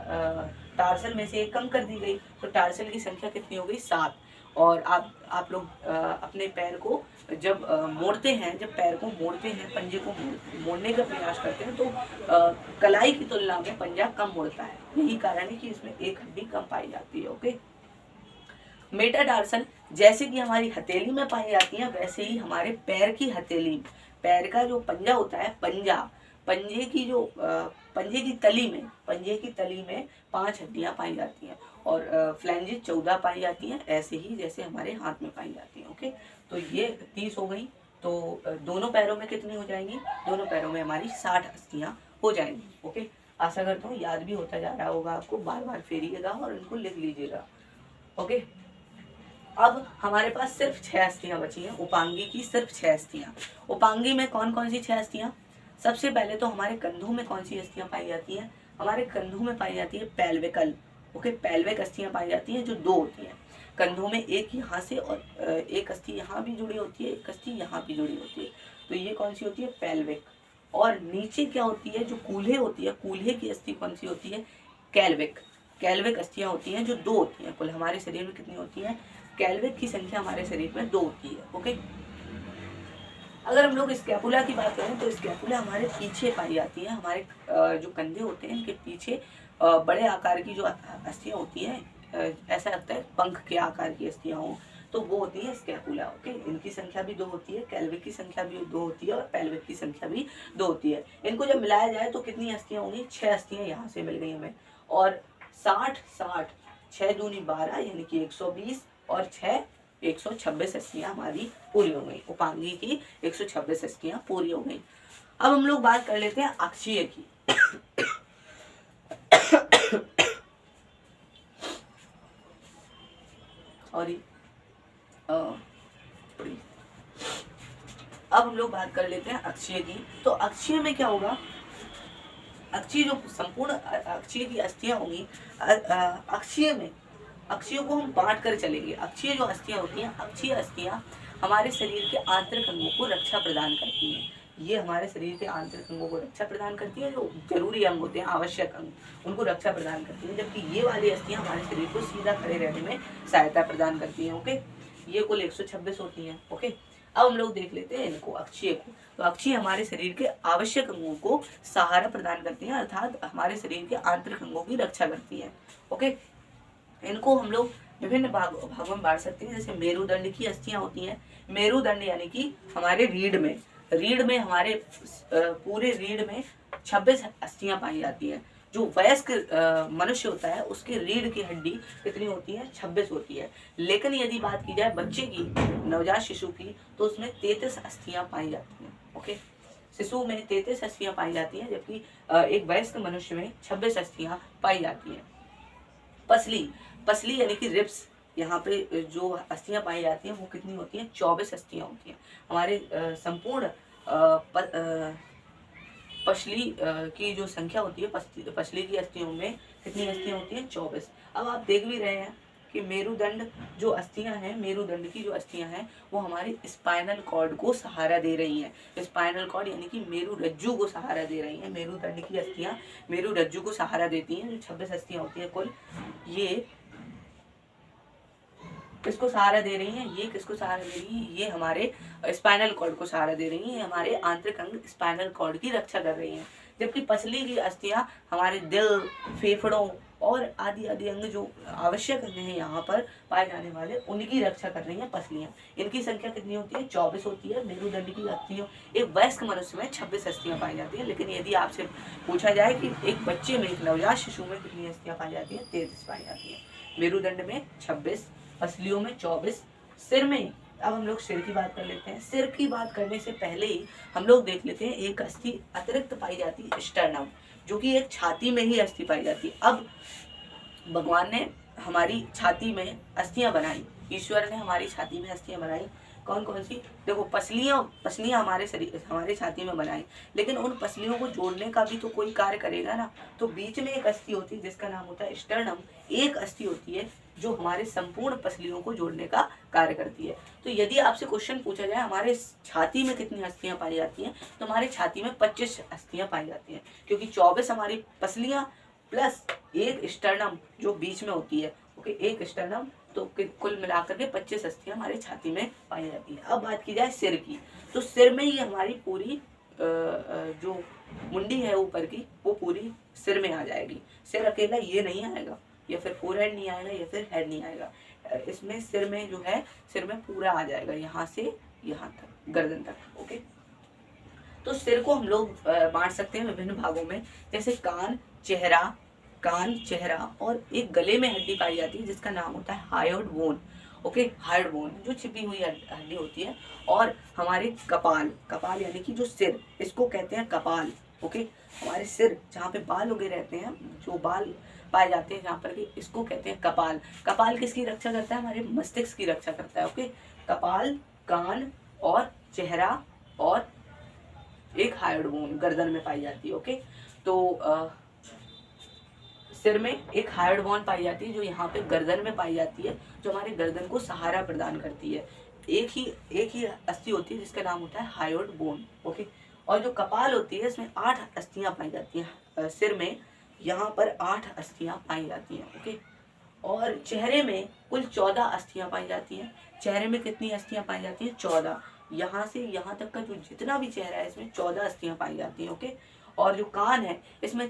Speaker 1: टार्सल में से 1 कम कर दी गई, तो टार्सल की संख्या कितनी हो गई, 7। और आप लोग अपने पैर को जब मोड़ते हैं, जब पैर को मोड़ते हैं, पंजे को मोड़ने का प्रयास करते हैं, तो कलाई की तुलना में पंजा कम मुड़ता है। यही कारण है कि इसमें एक हड्डी कम पाई जाती है। ओके, मेटाटार्सल जैसे कि हमारी हथेली में पाई जाती है, वैसे ही हमारे पैर की हथेली, पैर का जो पंजा होता है, पंजे की तली में 5 हड्डियां पाई जाती हैं, और फ्लैंजेस 14 पाई जाती हैं, ऐसे ही जैसे हमारे हाथ में पाई जाती हैं। ओके, तो ये 30 हो गई, तो दोनों पैरों में कितनी हो जाएंगी, दोनों पैरों में हमारी 60 अस्थियां हो जाएंगी। ओके, आशा करता हूँ याद भी होता जा रहा होगा आपको, बार बार फेरिएगा और इनको लिख लीजिएगा। ओके, अब हमारे पास सिर्फ 6 अस्थियां बची हैं, उपांगी की सिर्फ 6 अस्थियां। उपांगी में कौन कौन सी 6 अस्थियां, सबसे पहले तो हमारे कंधों में कौन सी अस्थियां पाई जाती हैं, हमारे कंधों में पाई जाती है पेल्विकल। ओके, पेल्विक अस्थियां पाई जाती हैं, जो 2 होती हैं कंधों में, एक यहाँ से और एक अस्थि यहाँ भी जुड़ी होती है, एक अस्थि यहाँ भी जुड़ी होती है, तो ये कौन सी होती है, पेल्विक। और नीचे क्या होती है, जो कूल्हे होती है, कूल्हे की अस्थि कौन सी होती है, कैल्विक अस्थियां होती हैं, जो 2 होती हैं। कुल हमारे शरीर में कितनी होती हैं, कैल्विक की संख्या हमारे शरीर में 2 होती है। ओके, अगर हम लोग स्कैपुला की बात करें, तो स्कैपुला हमारे पीछे पाई जाती है, हमारे जो कंधे होते हैं इनके पीछे बड़े आकार की जो अस्थियां होती हैं, ऐसा लगता है पंख के आकार की अस्थियां हों, तो वो होती है स्कैपुला। ओके, इनकी संख्या भी 2 होती है, कैल्विक की संख्या भी 2 होती है और पेल्विक की संख्या भी 2 होती है। इनको जब मिलाया जाए तो कितनी अस्थियां होंगी? 6 अस्थियां यहाँ से मिल गई हमें। और 60 60 6 दूनी 12 यानी कि 120 और 6 126 अस्थियां हमारी पूरी हो गई। उपांगी की 126 अस्थियां पूरी हो गई। अब हम लोग बात कर लेते हैं अक्षीय की। सॉरी, अब हम लोग बात कर लेते हैं अक्षीय की। तो अक्षीय में क्या होगा? अक्षीय जो संपूर्ण अक्षीय की अस्थियां होंगी, अक्षीय में अक्षियों को हम बांट कर चलेंगे। अक्षीय जो अस्थियां होती हैं, अक्षीय अस्थियां हमारे शरीर के आंतरिक अंगों को रक्षा प्रदान करती हैं। ये हमारे शरीर के आंतरिक अंगों को रक्षा प्रदान करती है, जो जरूरी अंग होते हैं, आवश्यक अंग, उनको रक्षा प्रदान करती है। जबकि ये वाली अस्थियां हमारे शरीर को सीधा खड़े रहने में सहायता प्रदान करती हैं। ओके, ये कुल 126 होती हैं। ओके, अब हम लोग देख लेते हैं इनको, अक्षीय को। तो अक्षीय हमारे शरीर के आवश्यक अंगों को सहारा प्रदान करती हैं, अर्थात हमारे शरीर के आंतरिक अंगों की रक्षा करती है। ओके, इनको हम लोग विभिन्न भागों में बांट सकते हैं। जैसे मेरुदंड की अस्थियां होती हैं। मेरुदंड यानी कि हमारे रीढ़ में हमारे पूरे रीढ़ में 26 अस्थियां पाई जाती हैं। जो वयस्क मनुष्य होता है उसके रीढ़ की हड्डी कितनी होती है? 26 होती है। लेकिन यदि बात की जाए बच्चे की, नवजात शिशु की, तो उसमें 33 अस्थियां पाई जाती हैं। ओके, शिशु में 33 अस्थियां पाई जाती हैं, जबकि एक वयस्क मनुष्य में 26 अस्थियां पाई जाती हैं। पसली यानी कि रिब्स, यहाँ पे जो अस्थियां पाई जाती हैं वो कितनी होती हैं? 24 अस्थियां होती हैं। हमारे संपूर्ण पसली की जो संख्या होती है, पसली की अस्थियों में कितनी अस्थियां होती हैं? 24। अब आप देख भी रहे हैं कि मेरुदंड जो अस्थियां हैं, मेरुदंड की जो अस्थियां हैं वो हमारे स्पाइनल कॉर्ड को सहारा दे रही हैं। स्पाइनल कॉर्ड यानी कि मेरु रज्जु को सहारा दे रही हैं। मेरुदंड की अस्थियां मेरु रज्जु को सहारा देती हैं। जो 26 अस्थियां होती हैं कुल, ये किसको सहारा दे रही हैं? ये किसको सहारा दे रही हैं? ये हमारे स्पाइनल कॉर्ड को सहारा दे रही हैं। हमारे आंतरिक अंग स्पाइनल कॉर्ड की रक्षा कर रही हैं। जबकि पसली की अस्थियां हमारे दिल, फेफड़ों और आदि आदि अंग जो आवश्यक अंग हैं यहाँ पर पाए जाने वाले, उनकी रक्षा कर रही हैं पसलियां। इनकी संख्या कितनी होती है? 24 होती है। मेरुदंड की अस्थियों, एक वयस्क मनुष्य में 26 अस्थियां पाई जाती हैं। लेकिन यदि आपसे पूछा जाए कि एक बच्चे में, एक नवजात शिशु में कितनी अस्थियां पाई जाती हैं? 33 पाई जाती हैं। मेरुदंड में 26, पसलियों में 24, सिर में, अब हम लोग सिर की बात कर लेते हैं। सिर की बात करने से पहले ही हम लोग देख लेते हैं एक अस्थि अतिरिक्त पाई जाती है, स्टर्नम, जो कि एक छाती में ही अस्थि पाई जाती है। अब भगवान ने हमारी छाती में अस्थियां बनाई, ईश्वर ने हमारी छाती में अस्थियां बनाई। कौन कौन सी? देखो, पसलियां हमारे शरीर, हमारे छाती में बनाई, लेकिन उन पसलियों को जोड़ने का भी तो कोई कार्य करेगा ना। तो बीच में एक अस्थि होती है जिसका नाम होता है स्टर्नम। एक अस्थि होती है जो हमारे संपूर्ण पसलियों को जोड़ने का कार्य करती है। तो यदि आपसे क्वेश्चन पूछा जाए हमारे छाती में कितनी अस्थियां पाई जाती हैं, तो हमारे छाती में 25 अस्थियां पाई जाती हैं, क्योंकि 24 हमारी पसलियां प्लस एक स्टर्नम जो बीच में होती है। ओके, एक स्टर्नम, तो कुल मिलाकर के 25 अस्थियां हमारी छाती में पाई जाती है। अब बात की जाए सिर की, तो सिर में ही हमारी पूरी जो मुंडी है ऊपर की, वो पूरी सिर में आ जाएगी। सिर अकेला ये नहीं आएगा, या फिर फोरहेड नहीं आएगा, या फिर हेड नहीं आएगा। इसमें सिर में जो है, सिर में पूरा आ जाएगा, यहाँ से यहाँ तक, गर्दन तक। ओके, तो सिर को हम लोग बांट सकते हैं विभिन्न भागों में। जैसे कान, चेहरा और एक गले में हड्डी पाई जाती है जिसका नाम होता है hyoid bone. Okay, hyoid bone जो छिपी हुई हड्डी होती है। और हमारे कपाल यानी कि जो सिर, इसको कहते हैं कपाल। ओके, हमारे सिर जहाँ पे बाल उगे रहते हैं, जो बाल पाए जाते हैं जहाँ पर, इसको कहते हैं कपाल। कपाल किसकी रक्षा करता है? हमारे मस्तिष्क की रक्षा करता है। ओके, कपाल, कान और चेहरा और एक हायोइड बोन गर्दन में पाई जाती है। ओके, तो सिर में एक हायोइड बोन पाई जाती है जो यहाँ पे गर्दन में पाई जाती है, जो हमारे गर्दन को सहारा प्रदान करती है। एक ही अस्थि होती है जिसका नाम होता है हायोइड बोन। ओके, और जो कपाल होती है इसमें 8 अस्थियां पाई जाती हैं। सिर में यहाँ पर 8 अस्थियां पाई जाती हैं। ओके, और चेहरे में कुल 14 अस्थियां पाई जाती हैं। चेहरे में कितनी अस्थियां पाई जाती हैं? 14। यहाँ से यहाँ तक का जो जितना भी चेहरा है इसमें 14 अस्थियां पाई जाती हैं। ओके, और जो कान है इसमें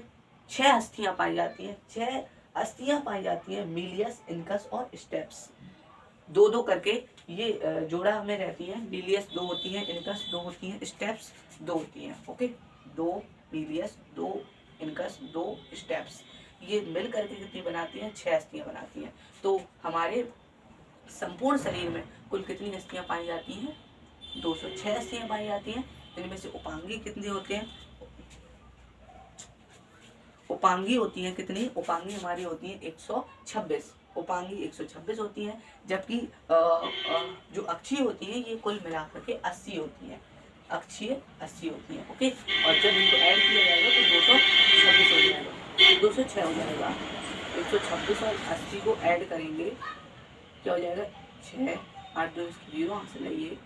Speaker 1: 6 अस्थियां पाई जाती हैं। 6 अस्थियां पाई जाती हैं, मीलियस, इनकस और स्टेप्स। दो दो करके ये जोड़ा हमें रहती है। मीलियस 2 होती है, इनकस 2 होती है, स्टेप्स 2 होती हैं। ओके, 2 मीलियस 2 इनकस 2 स्टेप्स, ये मिल करके कितनी बनाती हैं? 6 अस्थियां बनाती हैं। तो हमारे संपूर्ण शरीर में कुल कितनी अस्थियां पाई जाती हैं? 206 अस्थियां पाई जाती हैं। इनमें से उपांगी कितने होते हैं? उपांगी होती हैं कितनी? उपांगी हमारी होती हैं 126। उपांगी 126 होती हैं, जबकि जो अक्षीय होती हैं ये कुल मिलाकर के 80 होती हैं। अक्षीय 80 होती हैं। ओके, और जब इनको ऐड किया जाएगा तो 226 हो जाएगा, 206 हो जाएगा। 126 और 80 को ऐड करेंगे, क्या हो जाएगा? 6, 8, 2 0 यहाँ से लाइए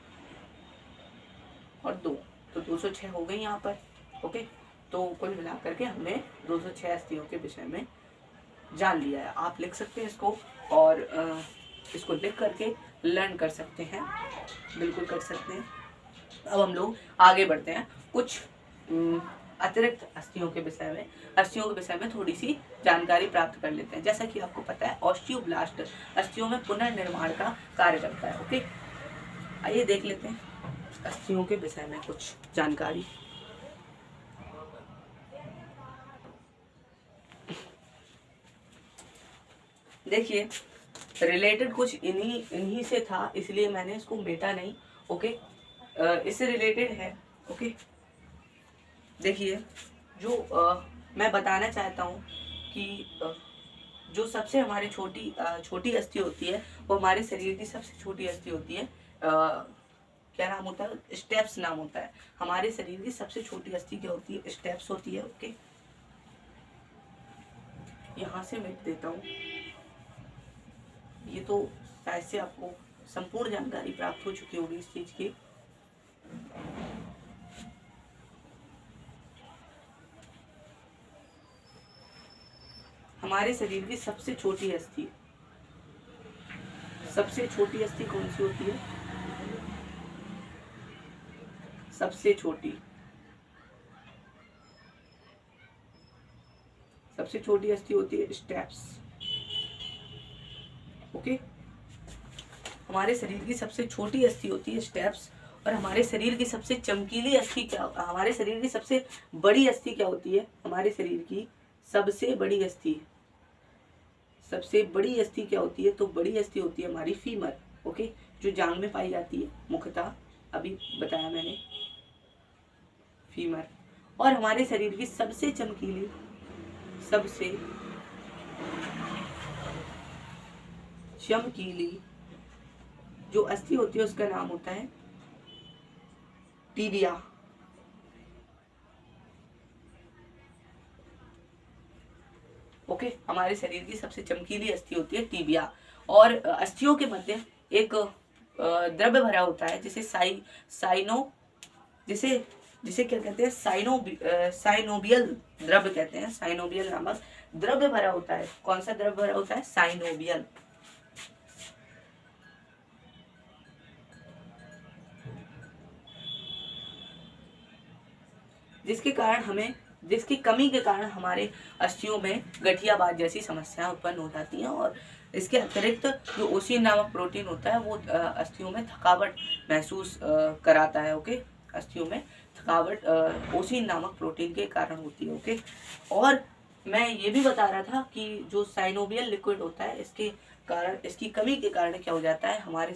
Speaker 1: और 2, तो 206 हो गई यहाँ पर। ओके, तो कुल मिलाकर के हमने 206 अस्थियों के विषय में जान लिया है। आप लिख सकते हैं इसको, और इसको लिख करके लर्न कर सकते हैं, बिल्कुल कर सकते हैं। अब हम लोग आगे बढ़ते हैं, कुछ अतिरिक्त अस्थियों के विषय में, अस्थियों के विषय में थोड़ी सी जानकारी प्राप्त कर लेते हैं। जैसा कि आपको पता है ऑस्टियोब्लास्ट अस्थियों में पुनर्निर्माण का कार्य करता है। ओके, आइए देख लेते हैं अस्थियों के विषय में कुछ जानकारी। देखिए, रिलेटेड कुछ इन्हीं से था, इसलिए मैंने इसको मेटा नहीं। ओके, इससे रिलेटेड है। ओके, देखिए, जो मैं बताना चाहता हूँ कि जो सबसे हमारी छोटी अस्थि होती है वो हमारे शरीर की सबसे छोटी अस्थि होती है। क्या नाम होता है? स्टेप्स नाम होता है। हमारे शरीर की सबसे छोटी अस्थि क्या होती है? स्टेप्स होती है। ओके, यहाँ से मिट देता हूँ, ये तो शायद से आपको संपूर्ण जानकारी प्राप्त हो चुकी होगी इस चीज की। हमारे शरीर की सबसे छोटी अस्थि कौन सी होती है? सबसे छोटी अस्थि होती है स्टेप्स। ओके, हमारे शरीर की सबसे छोटी अस्थि होती है स्टेप्स। और हमारे शरीर की सबसे चमकीली अस्थि क्या, हमारे शरीर की सबसे बड़ी अस्थि क्या होती है? हमारे शरीर की सबसे बड़ी अस्थि क्या होती है? तो बड़ी अस्थि होती है हमारी फीमर। ओके, जो जांग में पाई जाती है, मुख्यतः अभी बताया मैंने, फीमर। और हमारे शरीर की सबसे चमकीली जो अस्थि होती है उसका नाम होता है टीबिया। ओके, हमारे शरीर की सबसे चमकीली अस्थि होती है टीबिया। और अस्थियों के मध्य एक द्रव्य भरा होता है जिसे क्या कहते हैं? साइनोबियल द्रव्य कहते हैं। साइनोबियल नामक द्रव्य भरा होता है। कौन सा द्रव्य भरा होता है? साइनोबियल। जिसकी कमी के कारण हमारे अस्थियों में गठियावाद जैसी समस्याएं उत्पन्न हो जाती हैं। और इसके अतिरिक्त जो ओसिन नामक प्रोटीन होता है वो अस्थियों में थकावट महसूस कराता है। ओके, अस्थियों में थकावट ओसिन नामक प्रोटीन के कारण होती है। ओके, और मैं ये भी बता रहा था कि जो साइनोबियल लिक्विड होता है इसकी कमी के कारण क्या हो जाता है? हमारी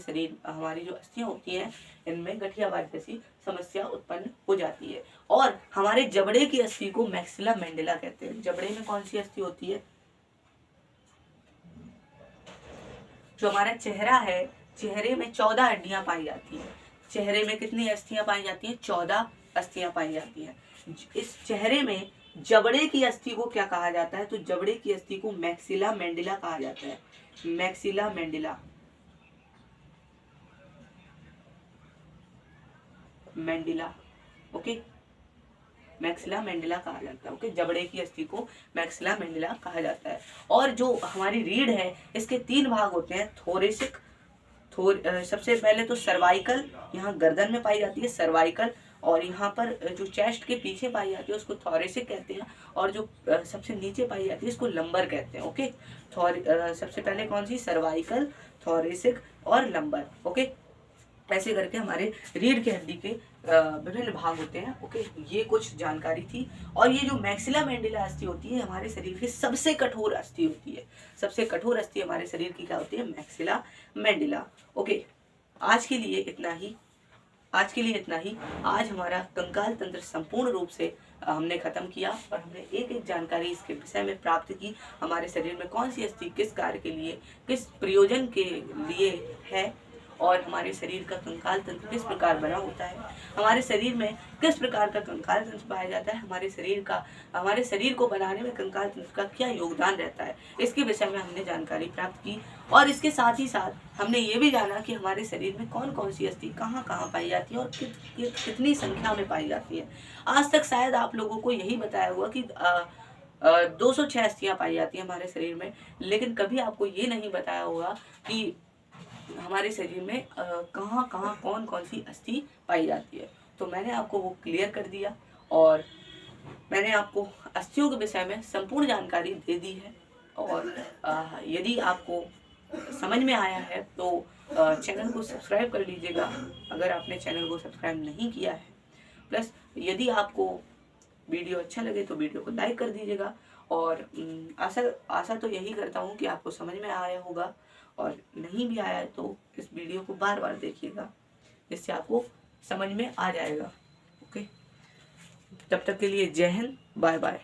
Speaker 1: जो अस्थियां होती हैं इनमें गठियावाद जैसी समस्या उत्पन्न हो जाती है। और हमारे जबड़े की अस्थि को मैक्सिला मैंडेला कहते हैं। जबड़े में कौन सी अस्थि होती है? जो हमारा चेहरा है, चेहरे में 14 हड्डियां पाई जाती हैं। चेहरे में कितनी अस्थियां पाई जाती हैं? 14 अस्थियां पाई जाती हैं। इस चेहरे में जबड़े की अस्थि को क्या कहा जाता है? तो जबड़े की अस्थि को मैक्सिला मैंडेला कहा जाता है। Maxilla mandala. Okay, maxilla mandala कहा जाता है। ओके, जबड़े की अस्थि को मैक्सिला मैंडेला कहा जाता है। और जो हमारी रीढ़ है इसके 3 भाग होते हैं। सबसे पहले तो सर्वाइकल, यहाँ गर्दन में पाई जाती है सर्वाइकल, और यहाँ पर जो चेस्ट के पीछे पाई जाती है उसको थोरेसिक कहते हैं, और जो सबसे नीचे पाई जाती है इसको लंबर कहते हैं। ओके, सबसे पहले कौन सी, सर्वाइकल, थोरेसिक और लंबर। ओके, ऐसे करके हमारे रीढ़ की हड्डी के विभिन्न भाग होते हैं। ओके, ये कुछ जानकारी थी। और ये जो मैक्सिला मैंडिला अस्थि होती है हमारे शरीर की सबसे कठोर अस्थि होती है। सबसे कठोर अस्थि हमारे शरीर की क्या होती है, मैक्सिला मैंडिला। ओके, आज के लिए इतना ही। आज हमारा कंकाल तंत्र संपूर्ण रूप से हमने खत्म किया और हमने एक एक जानकारी इसके विषय में प्राप्त की। हमारे शरीर में कौन सी अस्थि किस कार्य के लिए, किस प्रयोजन के लिए है, और हमारे शरीर का कंकाल तंत्र किस प्रकार बना होता है, हमारे शरीर में किस प्रकार का कंकाल तंत्र पाया जाता है, हमारे शरीर को बनाने में कंकाल तंत्र का क्या योगदान रहता है, इसके विषय में हमने जानकारी प्राप्त की। और इसके साथ ही साथ हमने ये भी जाना कि हमारे शरीर में कौन कौन सी अस्थि कहाँ कहाँ पाई जाती है और कितनी संख्या में पाई जाती है। आज तक शायद आप लोगों को यही बताया हुआ कि 206 अस्थियाँ पाई जाती हैं हमारे शरीर में, लेकिन कभी आपको ये नहीं बताया होगा कि हमारे शरीर में कहाँ कहाँ कौन कौन सी अस्थि पाई जाती है। तो मैंने आपको वो क्लियर कर दिया और मैंने आपको अस्थियों के विषय में संपूर्ण जानकारी दे दी है। और यदि आपको समझ में आया है तो चैनल को सब्सक्राइब कर लीजिएगा अगर आपने चैनल को सब्सक्राइब नहीं किया है। प्लस यदि आपको वीडियो अच्छा लगे तो वीडियो को लाइक कर दीजिएगा। और आशा तो यही करता हूँ कि आपको समझ में आया होगा, और नहीं भी आया तो इस वीडियो को बार बार देखिएगा, जिससे आपको समझ में आ जाएगा। ओके, तब तक के लिए जय हिंद, बाय बाय।